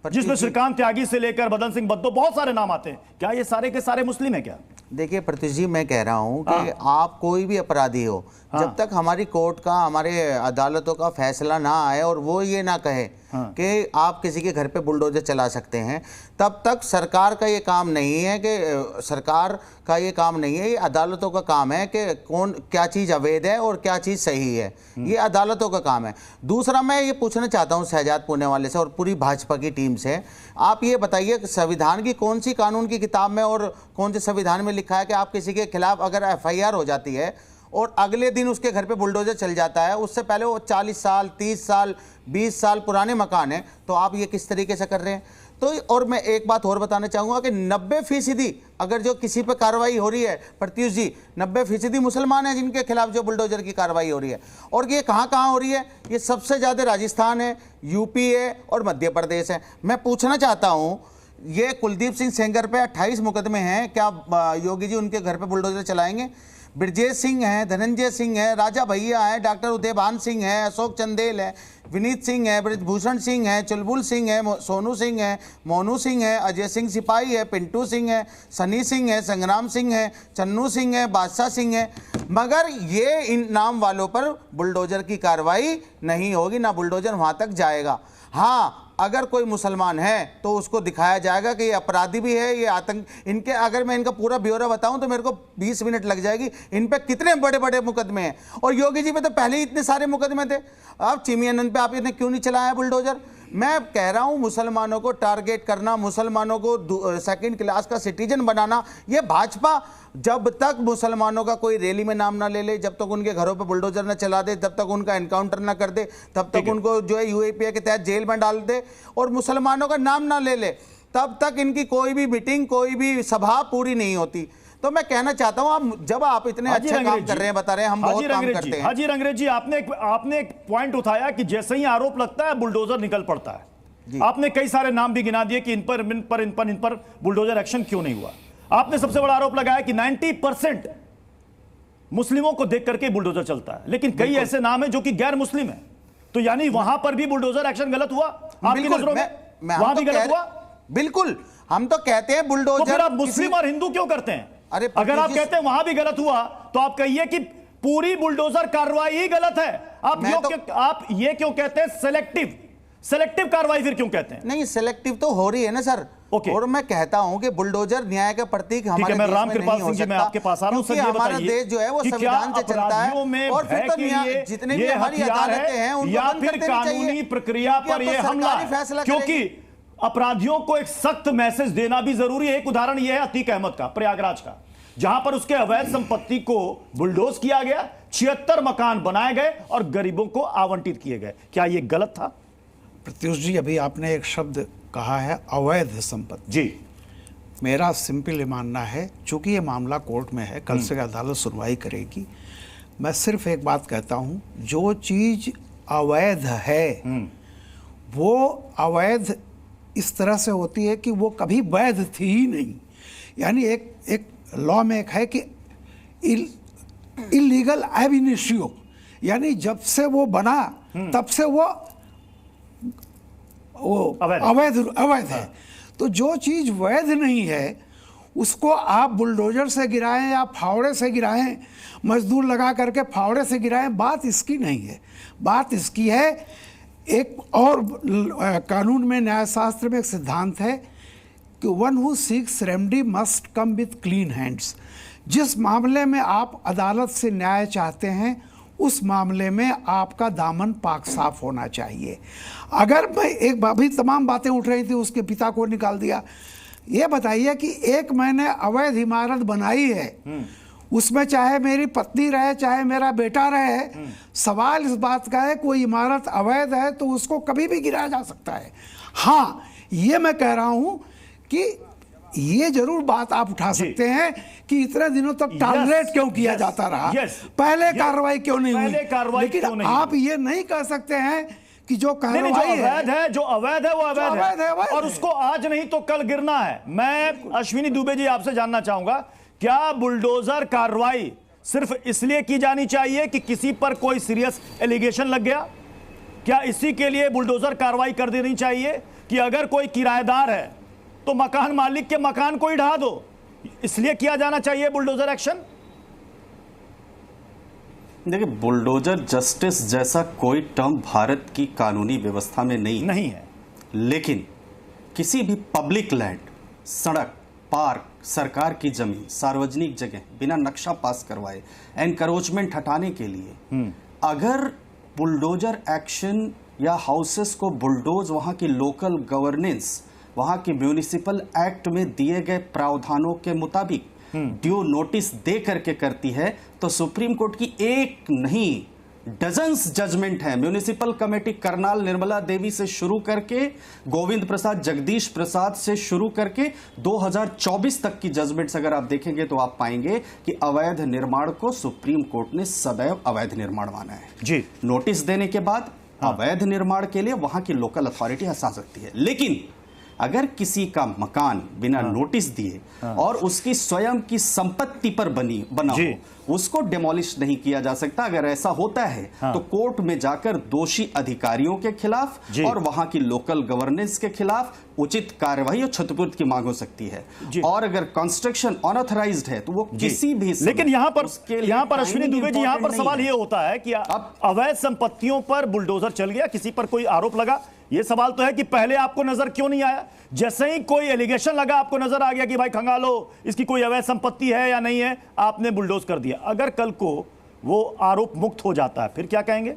जिसमें श्रीकांत त्यागी से लेकर मदन सिंह बद्दो बहुत सारे नाम आते हैं। क्या ये सारे के सारे मुस्लिम हैं क्या? देखिए प्रत्युष जी, मैं कह रहा हूं कि आप कोई भी अपराधी हो, जब तक हमारी कोर्ट का, हमारे अदालतों का फैसला ना आए और वो ये ना कहे कि आप किसी के घर पे बुलडोजर चला सकते हैं, तब तक सरकार का ये काम नहीं है कि सरकार का ये काम नहीं है, ये अदालतों का काम है कि कौन क्या चीज़ अवैध है और क्या चीज़ सही है। ये अदालतों का काम है। दूसरा, मैं ये पूछना चाहता हूँ शहजाद पुणे वाले से और पूरी भाजपा की टीम से, आप ये बताइए कि संविधान की कौन सी कानून की किताब में और कौन से संविधान में लिखा है कि आप किसी के खिलाफ अगर FIR हो जाती है और अगले दिन उसके घर पे बुलडोजर चल जाता है, उससे पहले वो 40 साल 30 साल 20 साल पुराने मकान हैं, तो आप ये किस तरीके से कर रहे हैं? तो और मैं एक बात और बताना चाहूँगा कि 90% अगर जो किसी पे कार्रवाई हो रही है प्रत्युष जी, 90% मुसलमान हैं जिनके खिलाफ जो बुलडोजर की कार्रवाई हो रही है। और ये कहाँ कहाँ हो रही है? ये सबसे ज़्यादा राजस्थान है, यूपी है और मध्य प्रदेश है। मैं पूछना चाहता हूँ, ये कुलदीप सिंह सेंगर पे 28 मुकदमे हैं, क्या योगी जी उनके घर पे बुलडोजर चलाएंगे? ब्रजेश सिंह हैं, धनंजय सिंह है, राजा भैया है, डॉक्टर उदयभान सिंह है, अशोक चंदेल है, विनीत सिंह है, ब्रजभूषण सिंह है, चुलबुल सिंह है, सोनू सिंह है, मोनू सिंह है, अजय सिंह सिपाही है, पिंटू सिंह है, सनी सिंह है, संग्राम सिंह है, चन्नू सिंह है, बादशाह सिंह है। मगर ये इन नाम वालों पर बुलडोजर की कार्रवाई नहीं होगी, ना बुलडोजर वहाँ तक जाएगा। हाँ, अगर कोई मुसलमान है तो उसको दिखाया जाएगा कि ये अपराधी भी है, ये आतंक, इनके अगर मैं इनका पूरा ब्यौरा बताऊं तो मेरे को 20 मिनट लग जाएगी। इन पे कितने बड़े बड़े मुकदमे हैं और योगी जी पे तो पहले ही इतने सारे मुकदमे थे। अब चिमियानंद पे आप इतने क्यों नहीं चलाया बुलडोजर? मैं कह रहा हूं मुसलमानों को टारगेट करना, मुसलमानों को सेकंड क्लास का सिटीजन बनाना, ये भाजपा जब तक मुसलमानों का कोई रैली में नाम ना ले ले, जब तक उनके घरों पे बुलडोजर ना चला दे, जब तक उनका एनकाउंटर ना कर दे, तब तक उनको जो है UAPA के तहत जेल में डाल दे और मुसलमानों का नाम ना ले ले, तब तक इनकी कोई भी मीटिंग, कोई भी सभा पूरी नहीं होती। तो मैं कहना चाहता हूं, आप जब आप इतने अच्छा काम कर रहे हैं, बता रहे हैं हम बहुत काम करते हैं। हाजी अंग्रेजी, आपने एक पॉइंट उठाया कि जैसे ही आरोप लगता है बुलडोजर निकल पड़ता है। आपने कई सारे नाम भी गिना दिए कि इन पर बुलडोजर एक्शन क्यों नहीं हुआ। आपने सबसे बड़ा आरोप लगाया कि 90% मुस्लिमों को देख करके बुलडोजर चलता है, लेकिन कई ऐसे नाम हैं जो कि गैर मुस्लिम है, तो यानी वहां पर भी बुलडोजर एक्शन गलत हुआ आपकी नजरों में? वहां भी गलत हुआ? बिल्कुल, हम तो कहते हैं बुलडोजर। तो फिर आप मुस्लिम और हिंदू क्यों करते हैं? अरे अगर आप कहते हैं वहां भी गलत हुआ तो आप कहिए कि पूरी बुलडोजर कार्रवाई ही गलत है। आप ये क्यों कहते हैं सेलेक्टिव कार्रवाई फिर क्यों कहते हैं? नहीं, सेलेक्टिव तो हो रही है ना सर। और मैं कहता हूं कि बुलडोजर न्याय का प्रतीक हमारे देश में नहीं हो सकता। मैं आपके पास आ रहा हूं, क्योंकि हमारा देश जो है वो संविधान से चलता है और फिर तो जितने भी हमारी अदालतें हैं उनको या फिर कानूनी प्रक्रिया पर यह हमला है, क्योंकि अपराधियों को एक सख्त मैसेज देना भी जरूरी है। एक उदाहरण यह है अतीक अहमद का, प्रयागराज का, जहां पर उसके अवैध संपत्ति को बुलडोज किया गया, 76 मकान बनाए गए और गरीबों को आवंटित किए गए। क्या यह गलत था? प्रत्युष जी, अभी आपने एक शब्द कहा है अवैध संपत्ति। जी, मेरा सिंपल मानना है, चूंकि ये मामला कोर्ट में है, कल से अदालत सुनवाई करेगी, मैं सिर्फ एक बात कहता हूं, जो चीज अवैध है वो अवैध इस तरह से होती है कि वो कभी वैध थी ही नहीं। यानी एक लॉ में एक है कि इलीगल एब इनिशियो, यानी जब से वो बना तब से वो अवैध है। तो जो चीज़ वैध नहीं है उसको आप बुलडोजर से गिराएं या फावड़े से गिराएं, मजदूर लगा करके फावड़े से गिराएं, बात इसकी नहीं है। बात इसकी है, एक और कानून में, न्यायशास्त्र में एक सिद्धांत है कि one who seeks remedy must come with clean hands. जिस मामले में आप अदालत से न्याय चाहते हैं उस मामले में आपका दामन पाक साफ होना चाहिए। अगर मैं एक अभी तमाम बातें उठ रही थी, उसके पिता को निकाल दिया, ये बताइए कि एक मैंने अवैध इमारत बनाई है, उसमें चाहे मेरी पत्नी रहे चाहे मेरा बेटा रहे, सवाल इस बात का है कोई इमारत अवैध है तो उसको कभी भी गिराया जा सकता है। हाँ, ये मैं कह रहा हूं कि ये जरूर बात आप उठा सकते हैं कि इतने दिनों तक टॉलरेट क्यों किया जाता रहा, पहले कार्रवाई क्यों नहीं हुई, लेकिन आप ये नहीं कह सकते हैं कि जो कार्रवाई अवैध है, जो अवैध है वो अवैध है और उसको आज नहीं तो कल गिरना है। मैं अश्विनी दुबे जी आपसे जानना चाहूंगा, क्या बुलडोजर कार्रवाई सिर्फ इसलिए की जानी चाहिए कि किसी पर कोई सीरियस एलिगेशन लग गया? क्या इसी के लिए बुलडोजर कार्रवाई कर देनी चाहिए कि अगर कोई किराएदार है तो मकान मालिक के मकान को ही ढा दो, इसलिए किया जाना चाहिए बुलडोजर एक्शन? देखिए, बुलडोजर जस्टिस जैसा कोई टर्म भारत की कानूनी व्यवस्था में नहीं है, लेकिन किसी भी पब्लिक लैंड, सड़क, पार्क, सरकार की जमीन, सार्वजनिक जगह बिना नक्शा पास करवाए एनकरोचमेंट हटाने के लिए अगर बुलडोजर एक्शन या हाउसेस को बुलडोज वहां की लोकल गवर्नेंस, वहां के म्यूनिसिपल एक्ट में दिए गए प्रावधानों के मुताबिक ड्यू नोटिस दे करके करती है तो सुप्रीम कोर्ट की एक नहीं डजन्स जजमेंट है। म्यूनिसिपल कमेटी करनाल निर्मला देवी से शुरू करके गोविंद प्रसाद, जगदीश प्रसाद से शुरू करके 2024 तक की जजमेंट्स अगर आप देखेंगे तो आप पाएंगे कि अवैध निर्माण को सुप्रीम कोर्ट ने सदैव अवैध निर्माण माना है जी। नोटिस देने के बाद अवैध निर्माण के लिए वहां की लोकल अथॉरिटी हंसा सकती है, लेकिन अगर किसी का मकान बिना नोटिस दिए और उसकी स्वयं की संपत्ति पर बना हो, उसको डिमोलिश नहीं किया जा सकता। अगर ऐसा होता है तो कोर्ट में जाकर दोषी अधिकारियों के खिलाफ और वहां की लोकल गवर्नेंस के खिलाफ उचित कार्रवाई और क्षतिपूर्ति की मांग हो सकती है। और अगर कंस्ट्रक्शन अनऑथराइज्ड है तो वो किसी भी, लेकिन यहां पर अश्विनी दुबे जी, यहां पर सवाल ये होता है कि अवैध संपत्तियों पर बुलडोजर चल गया, किसी पर कोई आरोप लगा, ये सवाल तो है कि पहले आपको नजर क्यों नहीं आया? जैसे ही कोई एलिगेशन लगा आपको नजर आ गया कि भाई खंगालो इसकी कोई अवैध संपत्ति है या नहीं है, आपने बुलडोज कर दिया। अगर कल को वो आरोप मुक्त हो जाता है फिर क्या कहेंगे?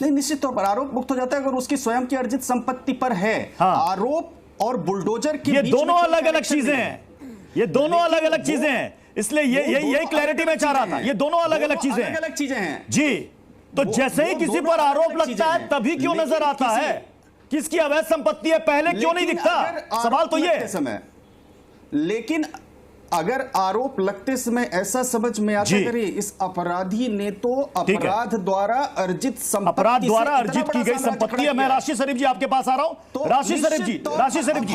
नहीं, निश्चित तौर पर आरोप मुक्त हो जाता है अगर उसकी स्वयं की अर्जित संपत्ति पर है। आरोप और बुलडोजर की ये दोनों अलग अलग चीजें हैं, ये दोनों अलग अलग चीजें हैं, इसलिए यही क्लैरिटी में चाह रहा था। ये दोनों अलग अलग चीजें हैं जी। तो जैसे ही किसी पर आरोप लगता है तभी क्यों नजर आता है किसकी अवैध संपत्ति है, पहले क्यों नहीं दिखता? सवाल तो ये है। लेकिन अगर आरोप लगते समय ऐसा समझ में आता है इस अपराधी ने तो अपराध द्वारा अर्जित की गई संपत्ति है। मैं राशि शरीफ जी आपके पास आ रहा हूं। राशि शरीफ जी,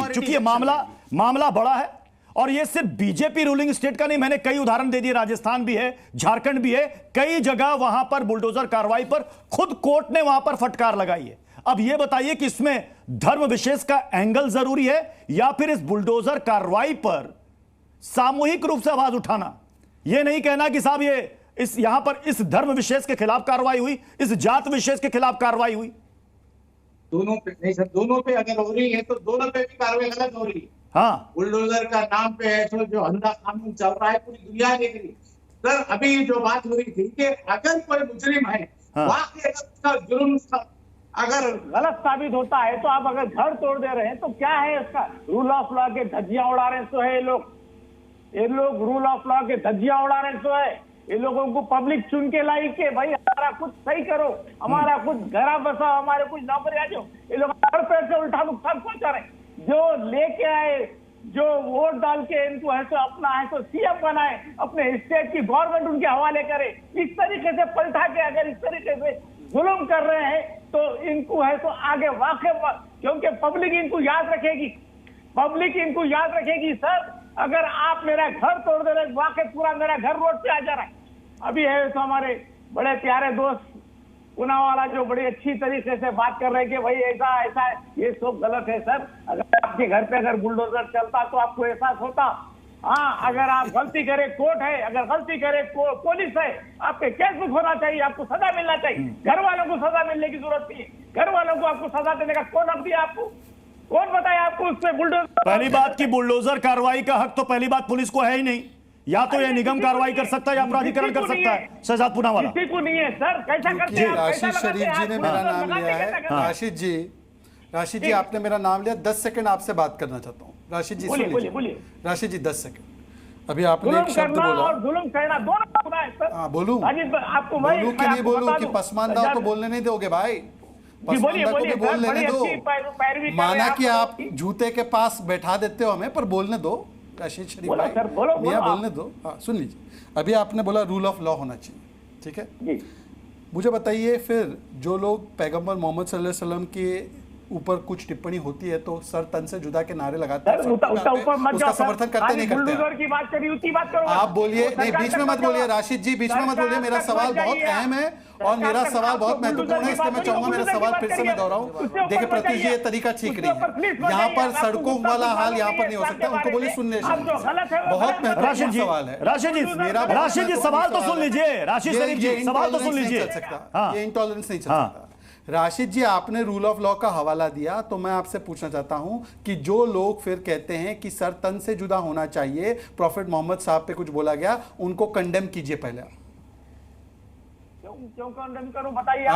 चूंकि ये मामला बड़ा है और ये सिर्फ बीजेपी रूलिंग स्टेट का नहीं, मैंने कई उदाहरण दे दिए, राजस्थान भी है, झारखंड भी है, कई जगह वहां पर बुलडोजर कार्रवाई पर खुद कोर्ट ने वहां पर फटकार लगाई है। अब यह बताइए कि इसमें धर्म विशेष का एंगल जरूरी है या फिर इस बुलडोजर कार्रवाई पर सामूहिक रूप से आवाज उठाना? यह नहीं कहना कि साहब ये यहां पर इस धर्म विशेष के खिलाफ कार्रवाई हुई, इस जात विशेष के खिलाफ कार्रवाई हुई। दोनों पे नहीं सर, दोनों पे अगर हो रही है तो दोनों पे भी कार्रवाई गलत हो रही है। हाँ, बुलडोजर का नाम पे है तो जो अंधा कानून चल रहा है पूरी दुनिया देख रही। सर अभी जो बात हो रही थी कि अगर कोई मुजरिम है वाकई उसका जुर्म अगर गलत साबित होता है तो आप अगर घर तोड़ दे रहे हैं तो क्या है इसका? रूल ऑफ लॉ के धज्जियां उड़ा रहे हैं तो है ये लोग रूल ऑफ लॉ के धज्जियां उड़ा रहे हैं तो है। ये लोगों को पब्लिक चुन के लाई के भाई हमारा कुछ सही करो, हमारा कुछ घर बसाओ, हमारे कुछ नौकरी आ जाओ, ये लोग हर पैर से उल्टा नुकसान पहुंचा रहे हैं। जो लेके आए, जो वोट डाल के इनको है तो अपना है तो सीएम बनाए, अपने स्टेट की गवर्नमेंट उनके हवाले करे, इस तरीके से पलटा के अगर इस तरीके से जुल्म कर रहे हैं तो इनको है तो आगे वाकई, क्योंकि पब्लिक इनको याद रखेगी। सर अगर आप मेरा घर तोड़ दे रहे, वाकई पूरा मेरा घर रोड पे आ जा रहा है। अभी है तो हमारे बड़े प्यारे दोस्त पूनावाला जो बड़ी अच्छी तरीके से बात कर रहे हैं कि भाई ऐसा है, ये सब गलत है। सर अगर आपके घर पे अगर बुलडोजर चलता तो आपको एहसास होता। हाँ, अगर आप गलती करे कोर्ट है, अगर गलती करे पुलिस है, आपके केस बुक होना चाहिए, आपको सजा मिलना चाहिए। घर वालों को सजा मिलने की जरूरत नहीं है, घर वालों को आपको सजा देने का कौन हक दिया आपको? कौन बताया आपको उससे बुलडोजर? पहली बात की बुलडोजर कार्रवाई का हक तो पहली बात पुलिस को है ही नहीं, या तो यह निगम कार्रवाई कर सकता है या प्राधिकरण कर सकता है। शहजाद पूनावाला किसी को नहीं है सर, कैसा करते हैं? आशीष शरीफ जी ने मेरा नाम लिया है। आशीष जी, राशिद जी आपने मेरा नाम लिया, 10 सेकंड आपसे बात करना चाहता हूँ। राशिद जी सुन लीजिए, राशिद जी 10 सेकंड। अभी आपने एक शब्द बोला और जुल्म करना दोनों गुनाह है सर। हाँ बोलूं, आपको बोलूं कि नहीं बोलूं कि पसमानदा तो बोलने नहीं दोगे भाई? पसमानदा को भी बोल लेने दो। माना कि आप जूते के पास बैठा देते हो हमें, पर बोलने दो राशिद शरीफ भाई, मियां बोलने दो। हाँ सुन लीजिए, अभी आपने बोला रूल ऑफ लॉ होना चाहिए, ठीक है। मुझे बताइए फिर जो लोग पैगंबर मोहम्मद सल्लल्लाहु अलैहि वसल्लम के ऊपर कुछ टिप्पणी होती है तो सर तन से जुदा के नारे लगाते हैं, उसका समर्थन करते नहीं करते? आप बोलिए, नहीं बीच में मत बोलिए राशिद जी, बीच में मत बोलिए। मेरा सवाल बहुत अहम है और मेरा सवाल बहुत महत्वपूर्ण है, इसलिए मैं चाहूंगा मेरा सवाल फिर से मैं दोहराऊं। देखिए प्रत्युष जी, ये तरीका ठीक नहीं है। यहाँ पर सड़कों वाला हाल यहाँ पर नहीं हो सकता। उनको बोलिए सुनने, बहुत महत्वपूर्ण सवाल है। राशिद जी सवाल तो सुन लीजिए, राशिद शरीफ जी सवाल तो सुन लीजिए। ये इंटॉलरेंस नहीं चल सकता। राशिद जी आपने रूल ऑफ लॉ का हवाला दिया, तो मैं आपसे पूछना चाहता हूं कि जो लोग फिर कहते हैं कि सर तन से जुदा होना चाहिए, प्रॉफेट मोहम्मद साहब पे कुछ बोला गया, उनको कंडेम कीजिए पहले। क्यों कंडेम करूं बताइए?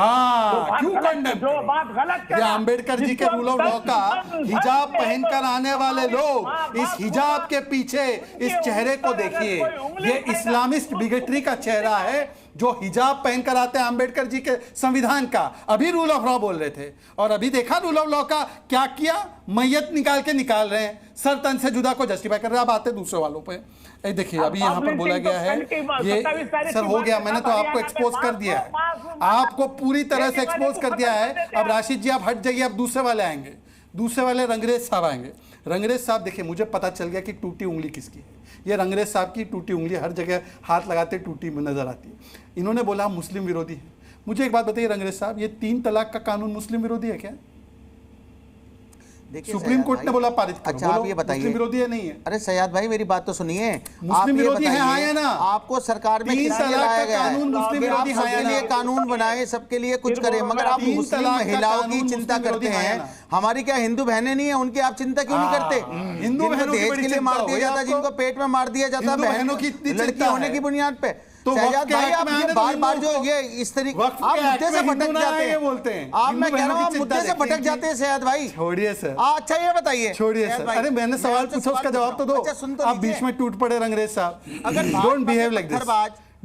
क्यों कंडेम? जो बात गलत ये अंबेडकर जी के रूल ऑफ लॉ का हिजाब पहनकर आने वाले लोग, इस हिजाब के पीछे इस चेहरे को देखिए, ये इस्लामिस्ट बिगेटरी का चेहरा है जो हिजाब पहनकर आते हैं अंबेडकर जी के संविधान का। अभी रूल ऑफ लॉ बोल रहे थे और अभी देखा रूल ऑफ लॉ का क्या किया, मैयत निकाल रहे हैं, सर तन से जुदा को जस्टिफाई कर रहे हैं। अब आते दूसरे वालों पे, देखिए अभी यहाँ पर बोला गया है, ये सर हो गया, मैंने तो आपको एक्सपोज कर दिया है, आपको पूरी तरह से एक्सपोज कर दिया है। अब राशिद जी आप हट जाइए, अब दूसरे वाले आएंगे, दूसरे वाले रंगरेज साहब आएंगे। रंगरेज साहब देखिए, मुझे पता चल गया कि टूटी उंगली किसकी है। ये रंगरेज साहब की टूटी उंगली हर जगह हाथ लगाते टूटी नजर आती है। इन्होंने बोला मुस्लिम विरोधी है। मुझे एक बात बताइए रंगरेज साहब, ये 3 तलाक का कानून मुस्लिम विरोधी है क्या? सुप्रीम कोर्ट ने बोला पारित करो। अच्छा आप ये बताइए मुस्लिम विरोधी है नहीं है? अरे सयाद भाई मेरी बात तो सुनिए, मुस्लिम विरोधी है हाँ या ना? आपको सरकार में किस लिए लाया गया है? मुस्लिम विरोधी सबके लिए कानून बनाए, सबके लिए कुछ करें, मगर आप मुस्लिम महिलाओं की चिंता करते हैं। हमारी क्या हिंदू बहनें नहीं है, उनकी आप चिंता क्यों नहीं करते? हिंदू बहनों दहेज के लिए मार दिया जाता है, जिनको पेट में मार दिया जाता है, बहनों की लड़की होने की बुनियाद पे। तो शहजाद भाई आप ये बार-बार जो ये इस तरीके आप मुद्दे से भटक जाते हैं, बोलते हैं आप, मैं कह रहा हूं आप मुद्दे से भटक जाते हैं शहजाद भाई। छोड़िए सर। अच्छा ये बताइए, छोड़िए सर। अरे मैंने सवाल पूछा, उसका जवाब तो दो। आप बीच में टूट पड़े रंगरेज साहब। Don't behave like this,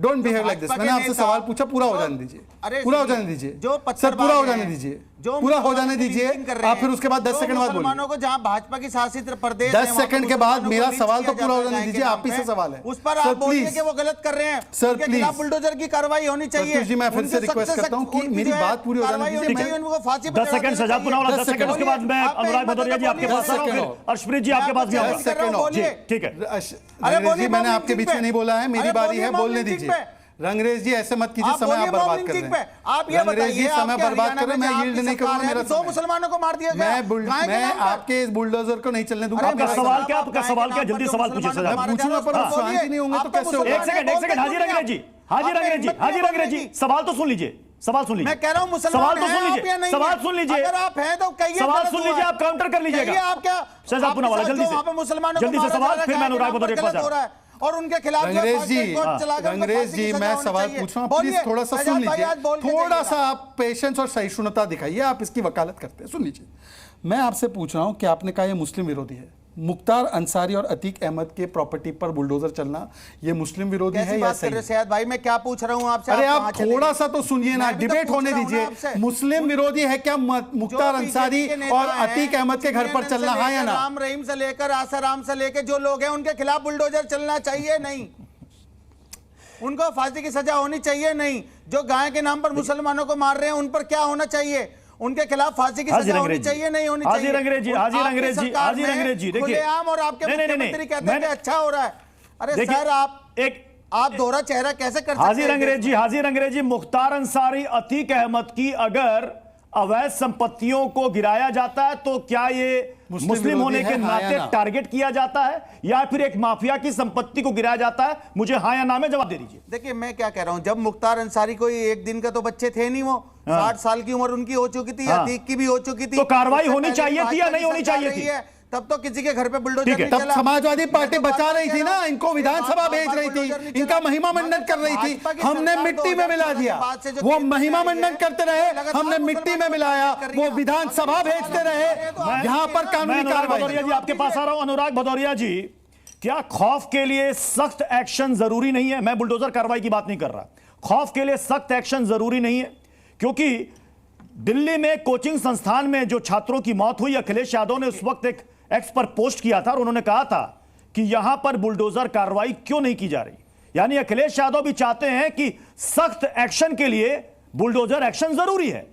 don't behave like this. मैंने आपसे सवाल पूछा, पूरा हो जाने दीजिए, पूरा हो जाने दीजिए सर, पूरा हो जाने दीजिए, पूरा हो जाने दीजिए। आप फिर उसके बाद 10 सेकंड बाद बोलिए। को जहां भाजपा की शासित प्रदेश 10 सेकंड के बाद मेरा सवाल तो पूरा हो जाने दीजिए। आप ही से सवाल है, उस पर आप बोलिए कि वो गलत कर रहे हैं सर, प्लीज बुलडोजर की कार्रवाई होनी चाहिए। जी मैं फिर से रिक्वेस्ट करता हूं कि मेरी बात पूरी हो जाने दीजिए। 10 सेकंड सजा पुनावाला, 10 सेकंड, उसके बाद मैं अनुराग भदौरिया जी आपके पास आऊंगा, अर्शप्रीत जी आपके पास भी आऊंगा। ठीक है, मैंने आपके बीच में नहीं बोला है, मेरी बारी है, बोलने दीजिए। रंगरेज जी ऐसे मत कीजिए, समय आप बर्बाद कर रहे हैं। आप ये बताइए, समय बर्बाद कर रहे हैं, मैं यील्ड नहीं करूंगा। मेरा 2 मुसलमानों को मार दिया गया, मैं आपके इस बुलडोजर को नहीं चलने दूंगा। आपका सवाल क्या, आपका सवाल क्या, जल्दी सवाल पूछिए। मैं पूछूंगा पर आप शांति नहीं होंगे तो कैसे होगा? एक सेकंड, हाजी रंगरेज जी, सवाल तो सुन लीजिए, सवाल सुन लीजिए। मैं कह रहा हूं मुसलमान हैं आप या नहीं? सवाल सुन लीजिए, अगर आप हैं तो कहिए, सवाल सुन लीजिए, आप काउंटर कर लीजिएगा। आप क्या शहजाद पुनावाला जल्दी से, मुसलमानों जल्दी से सवाल, फिर मैं अनुराग भदौरिया के पास जा रहा हूं और उनके खिलाफ रंगरेज जी मैं सवाल पूछ रहा हूं, प्लीज थोड़ा सा सुन लीजिए, थोड़ा सा आप पेशेंस और सहिष्णुता दिखाइए। आप इसकी वकालत करते हैं, सुन लीजिए। मैं आपसे पूछ रहा हूं कि आपने कहा ये मुस्लिम विरोधी है। मुख्तार अंसारी और अतीक अहमद के प्रॉपर्टी पर बुलडोजर चलना ये मुस्लिम विरोधी है या सही? सैयद भाई मैं क्या पूछ रहा हूं आपसे? अरे आप थोड़ा सा तो सुनिए ना, डिबेट होने दीजिए। मुस्लिम विरोधी है क्या मुख्तार अंसारी और अतीक अहमद के घर पर चलना, हाँ या ना? राम रहीम से लेकर आसाराम से लेकर जो लोग हैं उनके खिलाफ बुलडोजर चलना चाहिए नहीं? उनको फांसी की सजा होनी चाहिए नहीं? जो गाय के नाम पर मुसलमानों को मार रहे हैं उन पर क्या होना चाहिए? उनके खिलाफ फांसी की सजा होनी चाहिए नहीं होनी चाहिए? हाजी रंगरेज जी देखिए, आम और आपके मुख्यमंत्री कहते हैं कि अच्छा हो रहा है। अरे सर आप दोहरा चेहरा कैसे कर सकते हैं? हाजी रंगरेज जी, मुख्तार अंसारी, अतीक अहमद की अगर अवैध संपत्तियों को गिराया जाता है तो क्या ये मुस्लिम होने के नाते टारगेट किया जाता है या फिर एक माफिया की संपत्ति को गिराया जाता है? मुझे हाँ या ना में जवाब दे दीजिए। देखिए मैं क्या कह रहा हूं, जब मुख्तार अंसारी कोई एक दिन का तो बच्चे थे नहीं, वो 60 साल की उम्र उनकी हो चुकी थी, अतीक की भी हो चुकी थी, तो कार्रवाई होनी चाहिए थी या नहीं होनी चाहिए थी? तब तो किसी के घर पे बुलडोजर ठीक है, नहीं तब चला। समाजवादी पार्टी तो बचा बात रही थी ना, इनको विधानसभा भेज रही थी, इनका महिमा मंडन कर रही थी, हमने मिट्टी में मिला दिया। वो महिमा मंडन करते रहे, हमने मिट्टी में मिलाया, वो विधानसभा भेजते रहे, यहां पर कानूनी कार्रवाई। भदौरिया जी आपके पास आ रहा हूं। अनुराग भदौरिया जी, क्या खौफ के लिए सख्त एक्शन जरूरी नहीं है? मैं बुलडोजर कार्रवाई की बात नहीं कर रहा, खौफ के लिए सख्त एक्शन जरूरी नहीं है? क्योंकि दिल्ली में कोचिंग संस्थान में जो छात्रों की मौत हुई, अखिलेश यादव ने उस वक्त एक एक्स पर पोस्ट किया था और उन्होंने कहा था कि यहां पर बुलडोजर कार्रवाई क्यों नहीं की जा रही। यानी अखिलेश यादव भी चाहते हैं कि सख्त एक्शन के लिए बुलडोजर एक्शन जरूरी है।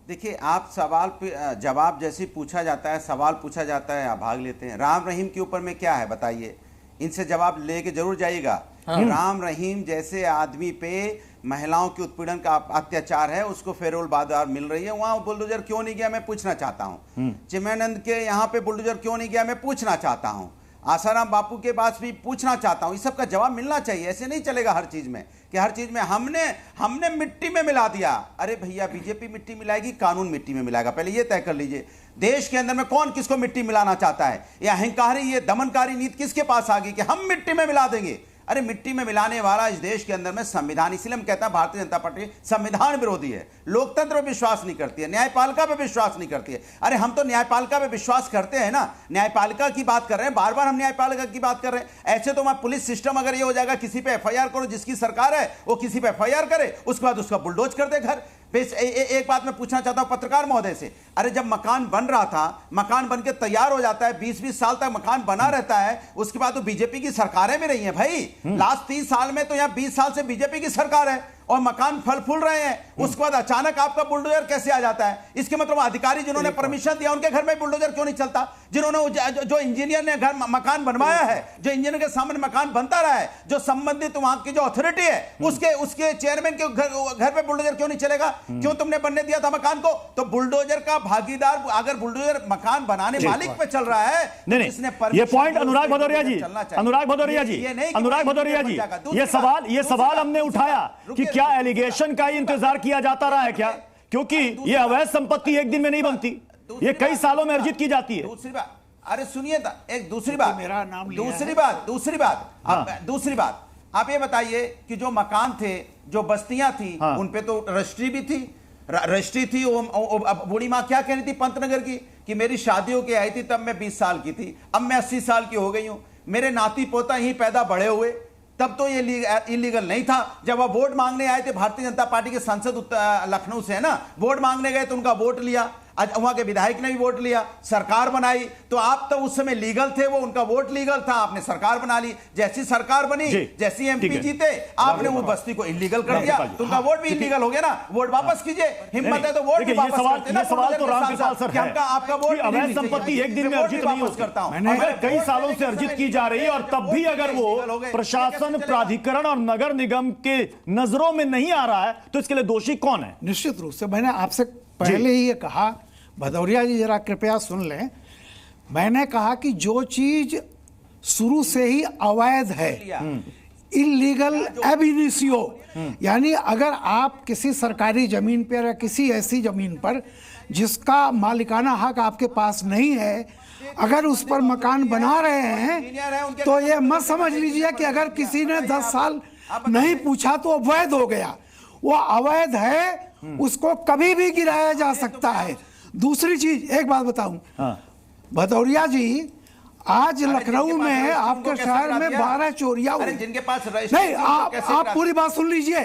देखिए, आप सवाल पे जवाब जैसे पूछा जाता है, सवाल पूछा जाता है, आप भाग लेते हैं। राम रहीम के ऊपर में क्या है बताइए, इनसे जवाब लेके जरूर जाइएगा। राम रहीम जैसे आदमी पे महिलाओं के उत्पीड़न का अत्याचार है, उसको फेरोल बाजार मिल रही है, वहां बुलडोजर क्यों नहीं गया मैं पूछना चाहता हूं। चिन्मयानंद के यहाँ पे बुलडोजर क्यों नहीं गया मैं पूछना चाहता हूं। आसाराम बापू के पास भी पूछना चाहता हूं। इस सब का जवाब मिलना चाहिए। ऐसे नहीं चलेगा हर चीज में कि हर चीज में हमने मिट्टी में मिला दिया। अरे भैया, बीजेपी मिट्टी मिलाएगी, कानून मिट्टी में मिलाएगा, पहले ये तय कर लीजिए। देश के अंदर में कौन किसको मिट्टी मिलाना चाहता है? ये अहंकारी, ये दमनकारी नीति किसके पास आ गई कि हम मिट्टी में मिला देंगे? अरे मिट्टी में मिलाने वाला इस देश के अंदर में संविधान, इसलिए हम कहते हैं भारतीय जनता पार्टी संविधान विरोधी है, लोकतंत्र पे विश्वास नहीं करती है, न्यायपालिका पे विश्वास नहीं करती है। अरे हम तो न्यायपालिका पे विश्वास करते हैं ना, न्यायपालिका की बात कर रहे हैं, बार बार हम न्यायपालिका की बात कर रहे हैं। ऐसे तो पुलिस सिस्टम अगर ये हो जाएगा किसी पे एफआईआर करो, जिसकी सरकार है वो किसी पे एफआईआर करे, उसके बाद उसका बुलडोज कर दे घर। एक बात मैं पूछना चाहता हूं पत्रकार महोदय से, अरे जब मकान बन रहा था, मकान बन के तैयार हो जाता है, 20-20 साल तक मकान बना रहता है, उसके बाद तो बीजेपी की सरकारें भी रही हैं भाई। लास्ट 30 साल में तो यहाँ 20 साल से बीजेपी की सरकार है और मकान फल फूल रहे हैं, उसके बाद अचानक आपका बुलडोजर कैसे आ जाता है? इसके मतलब अधिकारी जिन्होंने परमिशन दिया उनके घर में बुलडोजर क्यों नहीं चलता? जिन्होंने जो इंजीनियर ने घर मकान बनवाया है, जो इंजीनियर के सामने मकान बनता रहा है, जो संबंधित वहां की जो अथॉरिटी है उसके चेयरमैन के घर पे बुलडोजर क्यों नहीं चलेगा? क्यों तुमने बनने दिया था मकान को? तो बुलडोजर का भागीदार, अगर बुलडोजर मकान बनाने मालिक पे चल रहा है, ये पॉइंट अनुराग भदौरिया जी, अनुराग भदौरिया जी, अनुराग भदौरिया जी, ये सवाल हमने उठाया कि क्या एलिगेशन का ही इंतजार किया जाता रहा है क्या? क्योंकि ये अवैध संपत्ति एक दिन में नहीं बनती, ये कई सालों में अर्जित की जाती है। दूसरी बात, अरे सुनिए एक दूसरी बात, मेरा नाम दूसरी बात आप ये बताइए कि जो मकान थे, जो बस्तियां थी, उनपे तो रजिस्ट्री भी थी, रजिस्ट्री थी। बूढ़ी माँ क्या कह रही थी पंतनगर की कि मेरी शादी होके आई थी तब मैं 20 साल की थी, अब मैं 80 साल की हो गई हूं, मेरे नाती पोता यहीं पैदा बड़े हुए, तब तो ये इलीगल नहीं था। जब वह वोट मांगने आए थे, भारतीय जनता पार्टी के सांसद लखनऊ से है ना, वोट मांगने गए तो उनका वोट लिया, आज वहां के विधायक ने भी वोट लिया, सरकार बनाई, तो आप तो उस समय लीगल थे, वो उनका वोट लीगल था, आपने सरकार बना ली। जैसी सरकार बनी, जैसी एमपी जीते, आपने वो बस्ती को इलीगल कर दिया, तो उनका वोट भी इलीगल हो गया ना। वोट वापस कीजिए, हिम्मत है तो वोट भी वापस करते ना। सवाल तो रामकृपाल सर है, आपका वोट अवैध संपत्ति एक दिन में अर्जित नहीं होती, अगर कई सालों से अर्जित की जा रही है और तब भी अगर वो प्रशासन, प्राधिकरण और नगर निगम के नजरों में नहीं आ रहा है, तो इसके लिए दोषी कौन है? निश्चित रूप से मैंने आपसे पहले ही ये कहा, भदौरिया जी जरा कृपया सुन लें, मैंने कहा कि जो चीज शुरू से ही अवैध है, इलीगल एब इनिशियो, यानी अगर आप किसी सरकारी जमीन पर या किसी ऐसी जमीन पर जिसका मालिकाना हक आपके पास नहीं है, अगर उस पर मकान बना रहे हैं, तो ये मत समझ लीजिए कि अगर किसी ने 10 साल नहीं पूछा तो अवैध हो गया। वो अवैध है, उसको कभी भी गिराया जा सकता है। दूसरी चीज, एक बात बताऊं, भदौरिया जी, आज लखनऊ में आपके शहर में 12 चोरियां हुई। जिनके पास नहीं, आप पूरी बात सुन लीजिए।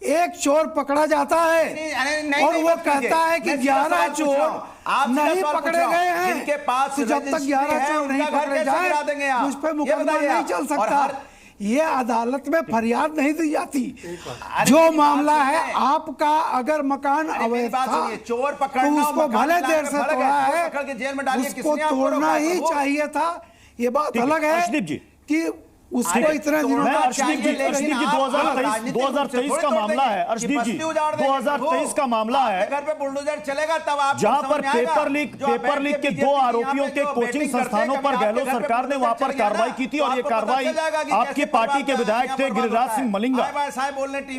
एक चोर पकड़ा जाता है और वो कहता है कि 11 चोर नहीं पकड़े गए हैं, जिनके पास तो जब तक 11 चोर नहीं पकड़े जाए मुझ पर मुकदमा नहीं चल सकता। ये अदालत में फरियाद नहीं दी जाती। जो मामला है आपका, अगर मकान अवैध था चोर तो उसको भले देर से तोड़ा है, उसको तोड़ना ही चाहिए था। ये बात अलग है कि उसको इतने दिनों में अर्शदीप जी 2023 का मामला है, अर्शदीप जी 2023 का मामला है, घर पे बुलडोजर चलेगा तब आप जहां पर पेपर लीक के 2 आरोपियों के कोचिंग संस्थानों पर गहलोत सरकार ने वहां पर कार्रवाई की थी और ये कार्रवाई आपकी पार्टी के विधायक थे गिरिराज सिंह मलिंगा,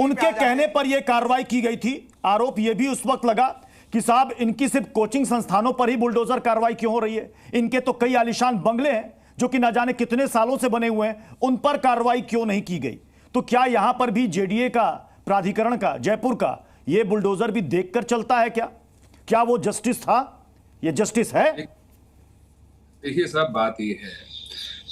उनके कहने पर यह कार्रवाई की गई थी। आरोप यह भी उस वक्त लगा कि साहब इनकी सिर्फ कोचिंग संस्थानों पर ही बुलडोजर कार्रवाई क्यों हो रही है? इनके तो कई आलीशान बंगले हैं जो कि ना जाने कितने सालों से बने हुए हैं, उन पर कार्रवाई क्यों नहीं की गई? तो क्या यहां पर भी जेडीए का, प्राधिकरण का, जयपुर का यह बुलडोजर भी देखकर चलता है? क्या वो जस्टिस था? ये जस्टिस है? देखिए साहब, बात ये है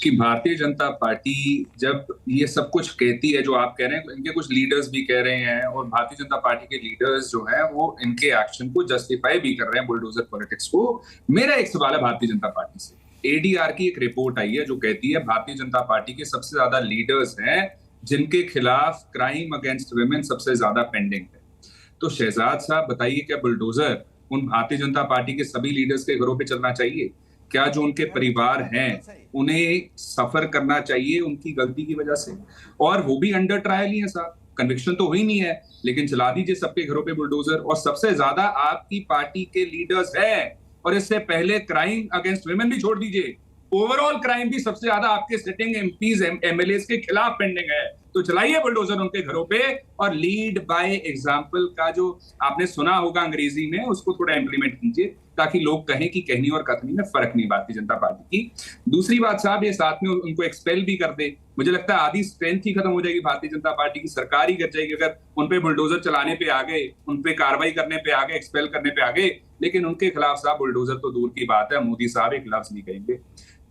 कि भारतीय जनता पार्टी जब ये सब कुछ कहती है जो आप कह रहे हैं, इनके कुछ लीडर्स भी कह रहे हैं और भारतीय जनता पार्टी के लीडर्स जो हैं वो इनके एक्शन को जस्टिफाई भी कर रहे हैं, बुलडोजर पॉलिटिक्स को। मेरा एक सवाल है भारतीय जनता पार्टी से। एडीआर की एक रिपोर्ट आई है जो कहती है भारतीय जनता पार्टी के सबसे ज्यादा लीडर्स हैं जिनके खिलाफ क्राइम अगेंस्ट वुमेन सबसे ज्यादा पेंडिंग है। तो शहजाद साहब बताइए, क्या बुलडोजर उन भारतीय जनता पार्टी के सभी लीडर्स के घरों पे चलना चाहिए? क्या जो उनके परिवार हैं उन्हें सफर करना चाहिए उनकी गलती की वजह से? और वो भी अंडर ट्रायल ही है साहब, कन्विक्शन तो हुई नहीं है, लेकिन चला दीजिए सबके घरों पे बुलडोजर। और सबसे ज्यादा आपकी पार्टी के लीडर्स हैं, और इससे पहले क्राइम अगेंस्ट वुमेन भी छोड़ दीजिए, ओवरऑल क्राइम भी सबसे ज्यादा आपके सिटिंग एमपीज एमएलए के खिलाफ पेंडिंग है। तो चलाइए बुलडोजर उनके घरों पे और लीड बाय एग्जांपल का जो आपने सुना होगा अंग्रेजी में, उसको थोड़ा इंप्लीमेंट कीजिए ताकि लोग कहें कि कहनी और कथनी में फर्क नहीं भारतीय जनता पार्टी की। दूसरी बात साहब, ये साथ में उनको एक्सपेल भी कर दे, मुझे लगता है आधी स्ट्रेंथ ही खत्म हो जाएगी भारतीय जनता पार्टी की, सरकार ही गिर जाएगी अगर उन पे बुलडोजर चलाने पे आ गए, उन पे कार्रवाई करने पे आ गए, एक्सपेल करने पे आ गए। लेकिन उनके खिलाफ साहब बुलडोजर तो दूर की बात है, मोदी साहब एक लफ्ज नहीं कहेंगे।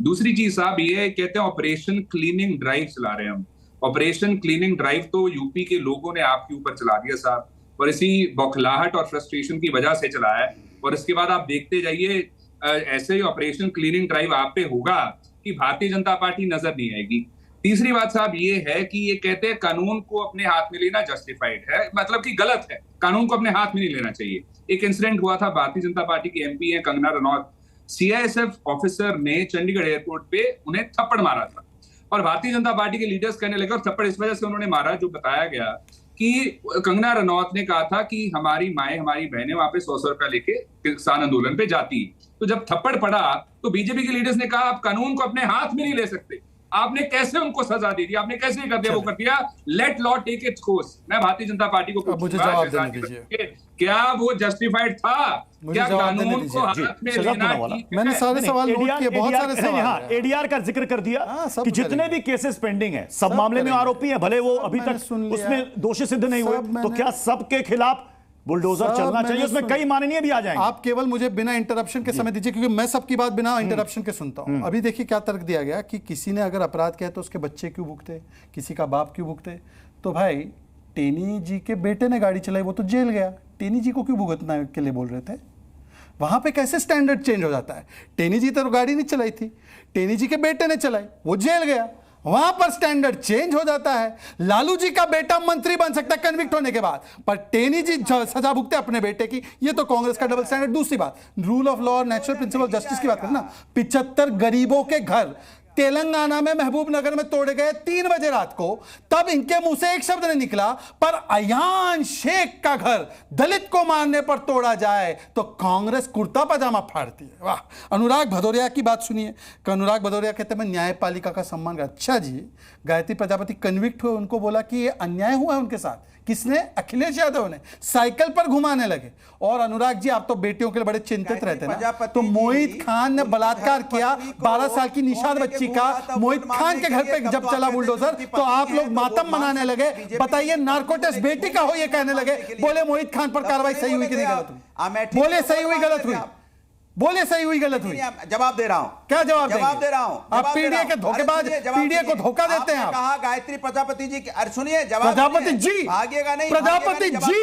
दूसरी चीज साहब ये कहते हैं ऑपरेशन क्लीनिंग ड्राइव चला रहे हैं हम। ऑपरेशन क्लीनिंग ड्राइव तो यूपी के लोगों ने आपके ऊपर चला दिया साहब, और इसी बौखलाहट और फ्रस्ट्रेशन की वजह से चलाया है। और इसके बाद आप देखते जाइए, ऐसे ही ऑपरेशन क्लीनिंग ड्राइव आप पे होगा कि भारतीय जनता पार्टी नजर नहीं आएगी। तीसरी बात साहब ये है कि ये कहते हैं कानून को अपने हाथ में लेना जस्टिफाइड है, मतलब कि गलत है, कानून को अपने हाथ में नहीं लेना चाहिए। एक इंसिडेंट हुआ था, भारतीय जनता पार्टी की एमपी है कंगना रनौत, सीआईएसएफ ऑफिसर ने चंडीगढ़ एयरपोर्ट पे उन्हें थप्पड़ मारा था, और भारतीय जनता पार्टी के लीडर्स कहने लगे, और थप्पड़ इस वजह से उन्होंने मारा जो बताया गया कि कंगना रनौत ने कहा था कि हमारी माएं, हमारी बहनें वहां पे 100 रुपया लेके किसान आंदोलन पे जाती। तो जब थप्पड़ पड़ा तो बीजेपी के लीडर्स ने कहा आप कानून को अपने हाथ में नहीं ले सकते, आपने कैसे उनको सजा दे दी, आपने कैसे कर दिया, वो कर दिया, let law take its course. मैं भारतीय जनता पार्टी को पूछूंगा क्या वो जस्टिफाइड था? क्या कानून को हाथ में लेना? मैंने सारे सवाल नोट किए, बहुत सारे सवाल। एडीआर का जिक्र कर दिया कि जितने भी केसेस पेंडिंग है सब मामले में आरोपी हैं, भले वो अभी तक उसमें दोषी सिद्ध नहीं हुए, तो क्या सबके खिलाफ बुलडोजर चलना चाहिए? उसमें कई माननीय भी आ जाएंगे। आप केवल मुझे बिना इंटरप्शन के समय दीजिए, क्योंकि मैं सबकी बात बिना इंटरप्शन के सुनता हूं। अभी देखिए क्या तर्क दिया गया कि किसी ने अगर अपराध किया तो उसके बच्चे क्यों भुगते, किसी का बाप क्यों भुगते? तो भाई टेनी जी के बेटे ने गाड़ी चलाई, वो तो जेल गया, टेनी जी को क्यों भुगतना के लिए बोल रहे थे? वहां पे कैसे स्टैंडर्ड चेंज हो जाता है? टेनी जी तो गाड़ी नहीं चलाई थी, टेनी जी के बेटे ने चलाई, वो जेल गया, वहां पर स्टैंडर्ड चेंज हो जाता है। लालू जी का बेटा मंत्री बन सकता है कन्विक्ट होने के बाद, पर टेनी जी सजा भुगते अपने बेटे की, ये तो कांग्रेस का डबल स्टैंडर्ड। दूसरी बात, रूल ऑफ लॉ और नेचुरल प्रिंसिपल ऑफ जस्टिस की बात करें ना, 75 गरीबों के घर तेलंगाना में महबूब नगर में तोड़े गए 3 बजे रात को, तब इनके मुंह से एक शब्द नहीं निकला, पर अयान शेख का घर दलित को मारने पर तोड़ा जाए तो कांग्रेस कुर्ता पजामा फाड़ती है। वाह! अनुराग भदौरिया की बात सुनिए। अनुराग भदौरिया कहते हैं मैं न्यायपालिका का सम्मान करता। अच्छा जी, गायत्री प्रजापति कन्विक्ट हुए, उनको बोला कि ये अन्याय हुआ है उनके साथ, किसने? अखिलेश यादव ने, साइकिल पर घुमाने लगे। और अनुराग जी आप तो बेटियों के लिए बड़े चिंतित रहते ना, तो मोहित खान ने बलात्कार किया 12 साल की निषाद बच्ची का, मोहित खान के घर पे जब चला बुलडोजर तो आप लोग मातम मनाने लगे। बताइए नार्कोटिक्स बेटी का हो ये कहने लगे, बोले मोहित खान पर कार्रवाई सही हुई कि नहीं गलत हुई? बोले सही हुई गलत हुई? बोले सही हुई गलत हुई? जवाब दे रहा हूं। क्या जवाब दे रहा हूं? आप पीडीए के धोखेबाज, पीडीए को धोखा देते हैं आप। कहा गायत्री प्रजापति जी, अरे सुनिए, जवाब प्रजापति जी भागिएगा नहीं, प्रजापति जी,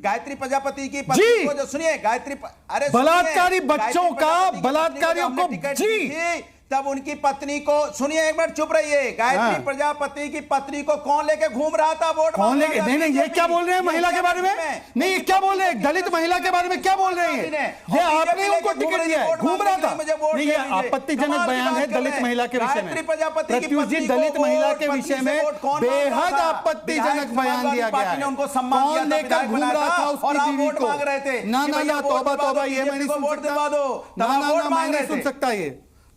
गायत्री प्रजापति की पत्नी को जो सुनिए, गायत्री, अरे बलात्कारी बच्चों का, बलात्कारियों को जी, तब उनकी पत्नी को सुनिए, एक मिनट चुप रहिए। गायत्री प्रजापति की पत्नी को कौन लेके घूम रहा था वोट? कौन लेके? नहीं, ये क्या बोल रहे हैं महिला के बारे में? नहीं, ये क्या बोल रहे हैं? दलित महिला के बारे में क्या बोल रहे हैं? ये आपने उनको टिकट दिया है, घूम रहा था। नहीं, ये आपत्तिजनक बयान है दलित महिला के विषय में। प्रत्युष जी, दलित महिला के विषय में बेहद आपत्तिजनक बयान दिया गया है। कौन लेकर घूम रहा था उसकी बीवी को? ना ना ना, तौबा तौबा, ये मैं नहीं सुन सकता। ना ना ना, मैं नहीं सुन सकता ये,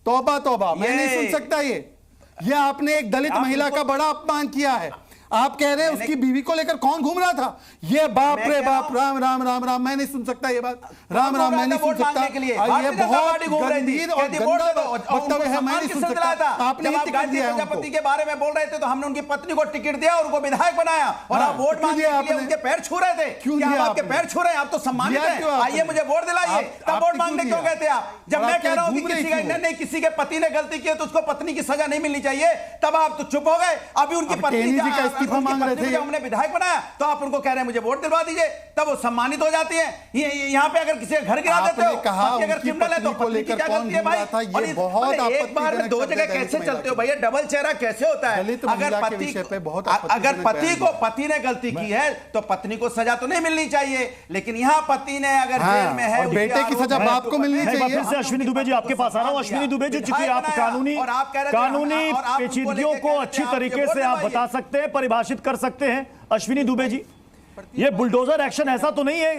तौबा तौबा, मैं नहीं सुन सकता ये आपने एक दलित महिला का बड़ा अपमान किया है। आप कह रहे हैं उसकी बीवी को लेकर कौन घूम रहा था? ये बाप रे बाप, राम राम राम राम, मैं नहीं सुन सकता ये बात, राम राम मैं नहीं सुन सकता। ये बहुत गंभीर और गंदा वक्तव्य है, मैं नहीं सुन सकता। आपने ही टिकट दिया प्रजापति के बारे में बोल रहे थे तो हमने उनकी पत्नी को टिकट दिया और उनको विधायक बनाया, और आप वोट मांगने के लिए उनके पैर छू रहे थे। क्या आप आपके पैर छू रहे हैं? आप तो सम्मानित हैं, आइए मुझे वोट दिलाइए। तब वोट मांगने क्यों गए थे आप? जब मैं कह रहा हूं कि किसी के पति ने गलती की तो उसको पत्नी की सजा नहीं मिलनी चाहिए, तब आप तो चुप हो गए। अभी उनकी पत्नी का इस्तीफा मांग रहे थे, हमने विधायक बनाया तो आप उनको कह रहे हैं मुझे वोट दिलवा दीजिए, तब वो सम्मानित हो जाती है। यहाँ पे अगर किसी का घर गिरा देते हो, अगर क्रिमिनल है तो पत्नी की क्या गलती है भाई? और एक बार में दो जगह कैसे चलते हो भैया? डबल चेहरा कैसे होता है? अगर पति ने गलती की है तो पत्नी को सजा तो नहीं मिलनी चाहिए, लेकिन यहाँ पति ने अगर जेल में है, बेटे की सजा बाप को मिलनी चाहिए। फिर से अश्विनी दुबे जी आपके पास आ रहा हूँ। अश्विनी दुबे जी, चूंकि आप कानूनी पेचीदगियों को अच्छी तरीके से आप बता सकते हैं, परिभाषित कर सकते हैं। अश्विनी दुबे जी, ये बुलडोजर एक्शन ऐसा तो नहीं है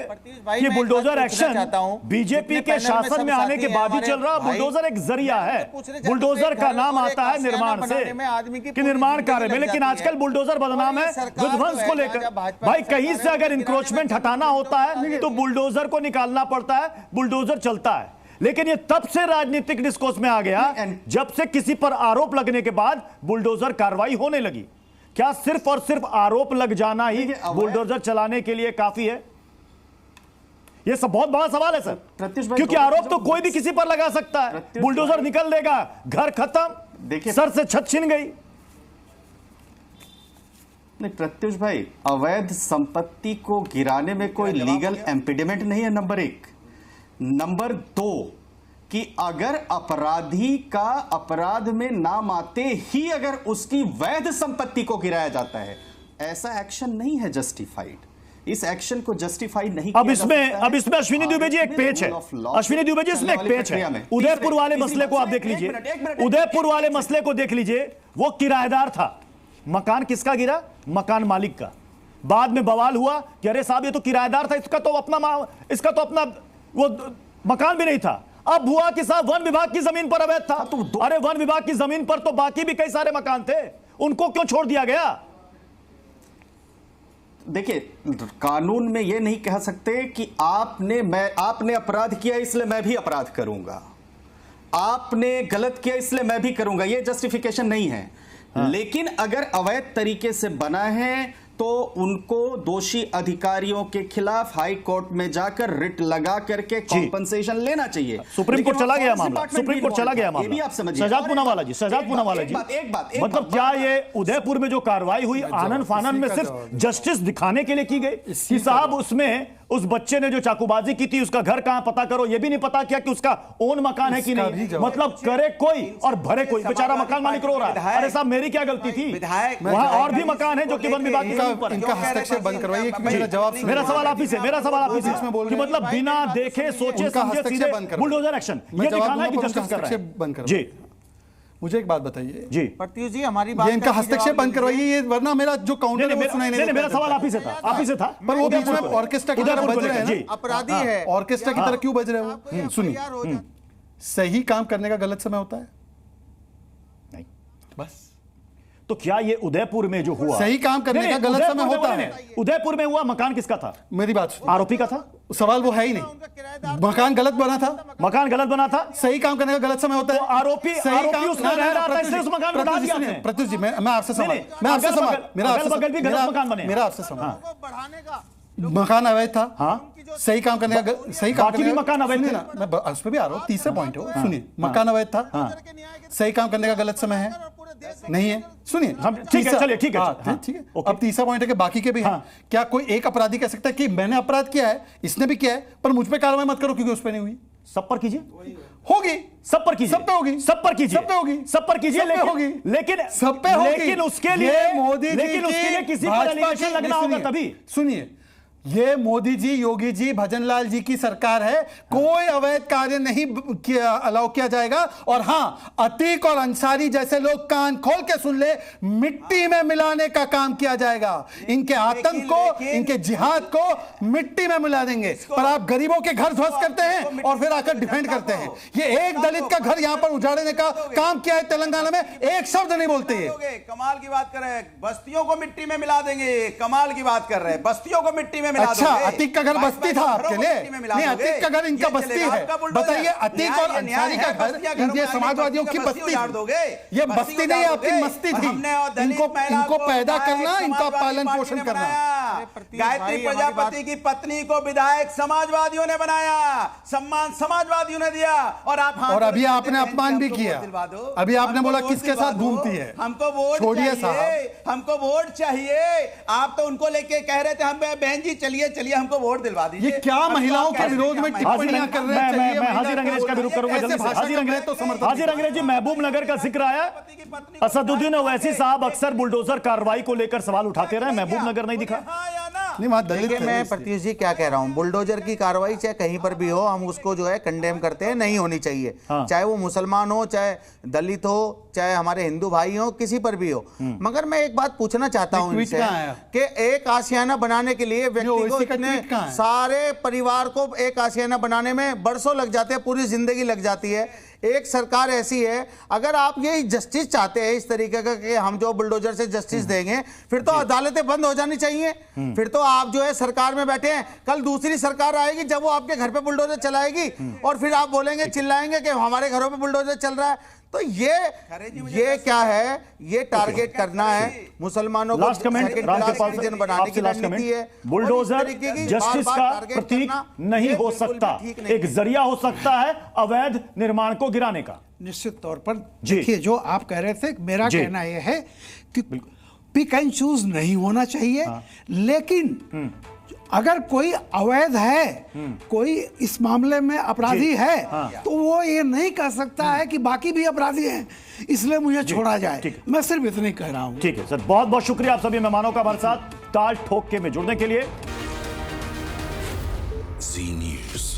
कि बुलडोजर एक्शन बीजेपी के शासन में आने के बाद ही चल रहा। बुलडोजर एक जरिया है, बुलडोजर का नाम आता है निर्माण से कि निर्माण कार्य में, लेकिन आजकल बुलडोजर बदनाम है विध्वंस को लेकर। भाई कहीं से अगर इंक्रोचमेंट हटाना होता है तो बुलडोजर को निकालना पड़ता है, बुलडोजर चलता है। लेकिन ये तब से राजनीतिक डिस्कोर्स में आ गया जब से किसी पर आरोप लगने के बाद बुलडोजर कार्रवाई होने लगी। क्या सिर्फ और सिर्फ आरोप लग जाना ही बुलडोजर चलाने के लिए काफी है? यह सब बहुत बड़ा सवाल है सर, क्योंकि आरोप तो कोई भी किसी पर लगा सकता है। बुलडोजर निकल देगा, घर खत्म, देखिए सर से छत छिन गई। नहीं प्रत्युष भाई, अवैध संपत्ति को गिराने में कोई लीगल एम्पिडिमेंट नहीं है, नंबर एक। नंबर दो कि अगर अपराधी का अपराध में नाम आते ही अगर उसकी वैध संपत्ति को गिराया जाता है, ऐसा एक्शन नहीं है जस्टिफाइड। इस एक्शन को जस्टिफाई नहीं अब इसमें अश्विनी दुबे जी एक पेच है। अश्विनी दुबे जी इसमें एक पेच है। उदयपुर वाले मसले को आप देख लीजिए, उदयपुर वाले मसले को देख लीजिए। वो किराएदार था, मकान किसका गिरा? मकान मालिक का। बाद में बवाल हुआ कि अरे साहब ये तो किराएदार था, इसका तो अपना वो मकान भी नहीं था। अब हुआ कि साहब वन विभाग की जमीन पर अवैध था। अरे वन विभाग की जमीन पर तो बाकी भी कई सारे मकान थे, उनको क्यों छोड़ दिया गया? देखिए, कानून में यह नहीं कह सकते कि आपने अपराध किया इसलिए मैं भी अपराध करूंगा, आपने गलत किया इसलिए मैं भी करूंगा, यह जस्टिफिकेशन नहीं है। लेकिन अगर अवैध तरीके से बना है तो उनको दोषी अधिकारियों के खिलाफ हाई कोर्ट में जाकर रिट लगा करके कॉम्पनसेशन लेना चाहिए। सुप्रीम कोर्ट चला गया मामला, सुप्रीम कोर्ट चला गया मामला। ये भी आप समझिए। शहजाद पूनावाला जी, एक बात मतलब क्या ये उदयपुर में जो कार्रवाई हुई आनन फानन में सिर्फ जस्टिस दिखाने के लिए की गई कि साहब उसमें उस बच्चे ने जो चाकूबाजी की थी उसका घर कहां पता करो, ये भी नहीं पता किया कि उसका ओन मकान है कि नहीं। मतलब करे कोई और भरे कोई, बेचारा मकान मालिक रो रहा है, अरे साहब मेरी क्या गलती थी? वहां और भी मकान है जो कि वन विभाग के इनका हस्तक्षेप बंद करवाइए। मेरा जवाब, मेरा सवाल आप ही से कि मतलब बिना देखे सोचे समझे सीधे बुलडोजर एक्शन, ये दिखाना है कि जस्टिस कर रहा है। जी मुझे एक बात बताइए जी प्रत्युष जी, हमारी बात इनका हस्तक्षेप बंद करवाइए, ये वरना मेरा जो काउंटर है वो सुनाई नहीं। मेरा सवाल आप ही से था, पर वो बीच में ऑर्केस्ट्रा की तरह बज रहे हैं। अपराधी है, ऑर्केस्ट्रा की तरह क्यों बज रहे हो? सुनिए, सही काम करने का गलत समय होता है नहीं, बस तो क्या ये उदयपुर में जो हुआ सही काम करने का गलत समय होता है? उदयपुर में हुआ मकान किसका था? मेरी बात, आरोपी का था। सवाल वो है ही नहीं। मकान गलत बना था, सही काम करने का गलत समय होता है। आरोपी उसमें रह रहा था इसलिए उस मकान को डाल दिया। प्रत्युष जी, मैं आपसे सवाल, मेरा आपसे सवाल, मकान अवैध था, हाँ, सही काम करने का मकान अवैध था, मैं उस पर भी आ रहा हूँ, तीसरा पॉइंट हो। सुनिए, मकान अवैध था, सही काम करने का गलत समय है नहीं है? सुनिए, ठीक है, चलिए, ठीक है। अब तीसरा पॉइंट है कि बाकी के भी हैं। क्या कोई एक अपराधी कह सकता है कि मैंने अपराध किया है, इसने भी किया है, पर मुझ पे कार्रवाई मत करो क्योंकि उस पर नहीं हुई? सब पर कीजिए, होगी, सब पर कीजिए, सब पे होगी, सब पर कीजिए, सब पे होगी, सब पर कीजिए, लेकिन सब पे होगी। लेकिन उसके लिए मोदी जी, लेकिन उसके लिए किसी पर एलिगेशन लगना होगा तभी। सुनिए, ये मोदी जी, योगी जी, भजनलाल जी की सरकार है। कोई अवैध कार्य नहीं अलाउ किया जाएगा। और हां, अतीक और अंसारी जैसे लोग कान खोल के सुन ले, मिट्टी में मिलाने का काम किया जाएगा। इनके आतंक को, इनके जिहाद को मिट्टी में मिला देंगे। पर आप गरीबों के घर ध्वस्त करते हैं और फिर आकर डिफेंड करते हैं। ये एक दलित का घर यहां पर उजाड़ने का काम किया है तेलंगाना में, एक शब्द नहीं बोलते हैं। कमाल की बात कर रहे हैं, बस्तियों को मिट्टी में मिला देंगे। कमाल की बात कर रहे हैं, बस्तियों को मिट्टी में मिला अच्छा, अतीक का घर बस्ती था आपके लिए? नहीं, अतीक का घर इनका बस्ती है। बताइए, अतीक और अंसारी का घर ये समाजवादियों की बस्ती थी। ये बस्ती नहीं, आपकी मस्ती थी। इनको पैदा करना, इनका पालन पोषण करना। गायत्री प्रजापति की पत्नी को विधायक समाजवादियों ने बनाया, सम्मान समाजवादियों ने दिया। और अभी आपने अपमान भी किया। अभी आपने बोला किसके साथ घूमती है। हमको वोट चाहिए, हमको वोट चाहिए। आप तो उनको लेके कह रहे थे हम बहन जी चलिए चलिए हमको वोट दिलवा दीजिए। ये क्या महिलाओं के विरोध में टिप्पणियां कर रहे हैं? मैं हाजिर अंग्रेज का विरोध करूंगा जल्दी से। हाजिर अंग्रेज जी, महबूब नगर का जिक्र आया। असदुद्दीन ओवैसी साहब अक्सर बुलडोजर कार्रवाई को लेकर सवाल उठाते रहे, महबूब नगर नहीं दिखा। मैं प्रत्युष जी क्या कह रहा हूँ, बुलडोजर की कार्रवाई चाहे कहीं पर भी हो, हम उसको जो है कंडेम करते हैं, नहीं होनी चाहिए। चाहे वो मुसलमान हो, चाहे दलित हो, चाहे हमारे हिंदू भाई हो, किसी पर भी हो। मगर मैं एक बात पूछना चाहता हूँ इनसे कि एक आशियाना बनाने के लिए व्यक्ति को इतने सारे परिवार को एक आशियाना बनाने में बरसों लग जाते हैं, पूरी जिंदगी लग जाती है। एक सरकार ऐसी है, अगर आप ये जस्टिस चाहते हैं इस तरीके का कि हम जो बुलडोजर से जस्टिस देंगे, फिर तो अदालतें बंद हो जानी चाहिए। फिर तो आप जो है सरकार में बैठे हैं, कल दूसरी सरकार आएगी जब वो आपके घर पे बुलडोजर चलाएगी और फिर आप बोलेंगे, चिल्लाएंगे कि हमारे घरों पे बुलडोजर चल रहा है। तो ये क्या है? ये टारगेट करना है मुसलमानों को सिटीजन बनाने की रणनीति है। बुलडोजर जस्टिस का प्रतीक नहीं हो सकता, एक जरिया हो सकता है अवैध निर्माण को गिराने का। निश्चित तौर पर देखिए, जो आप कह रहे थे, मेरा कहना यह है कि पिक एंड चूज नहीं होना चाहिए। लेकिन अगर कोई अवैध है, कोई इस मामले में अपराधी है, तो वो ये नहीं कह सकता है कि बाकी भी अपराधी हैं, इसलिए मुझे छोड़ा जाए। मैं सिर्फ इतना ही कह रहा हूं। ठीक है सर, बहुत बहुत शुक्रिया आप सभी मेहमानों का हमारे साथ ताल ठोक के में जुड़ने के लिए। जी न्यूज़।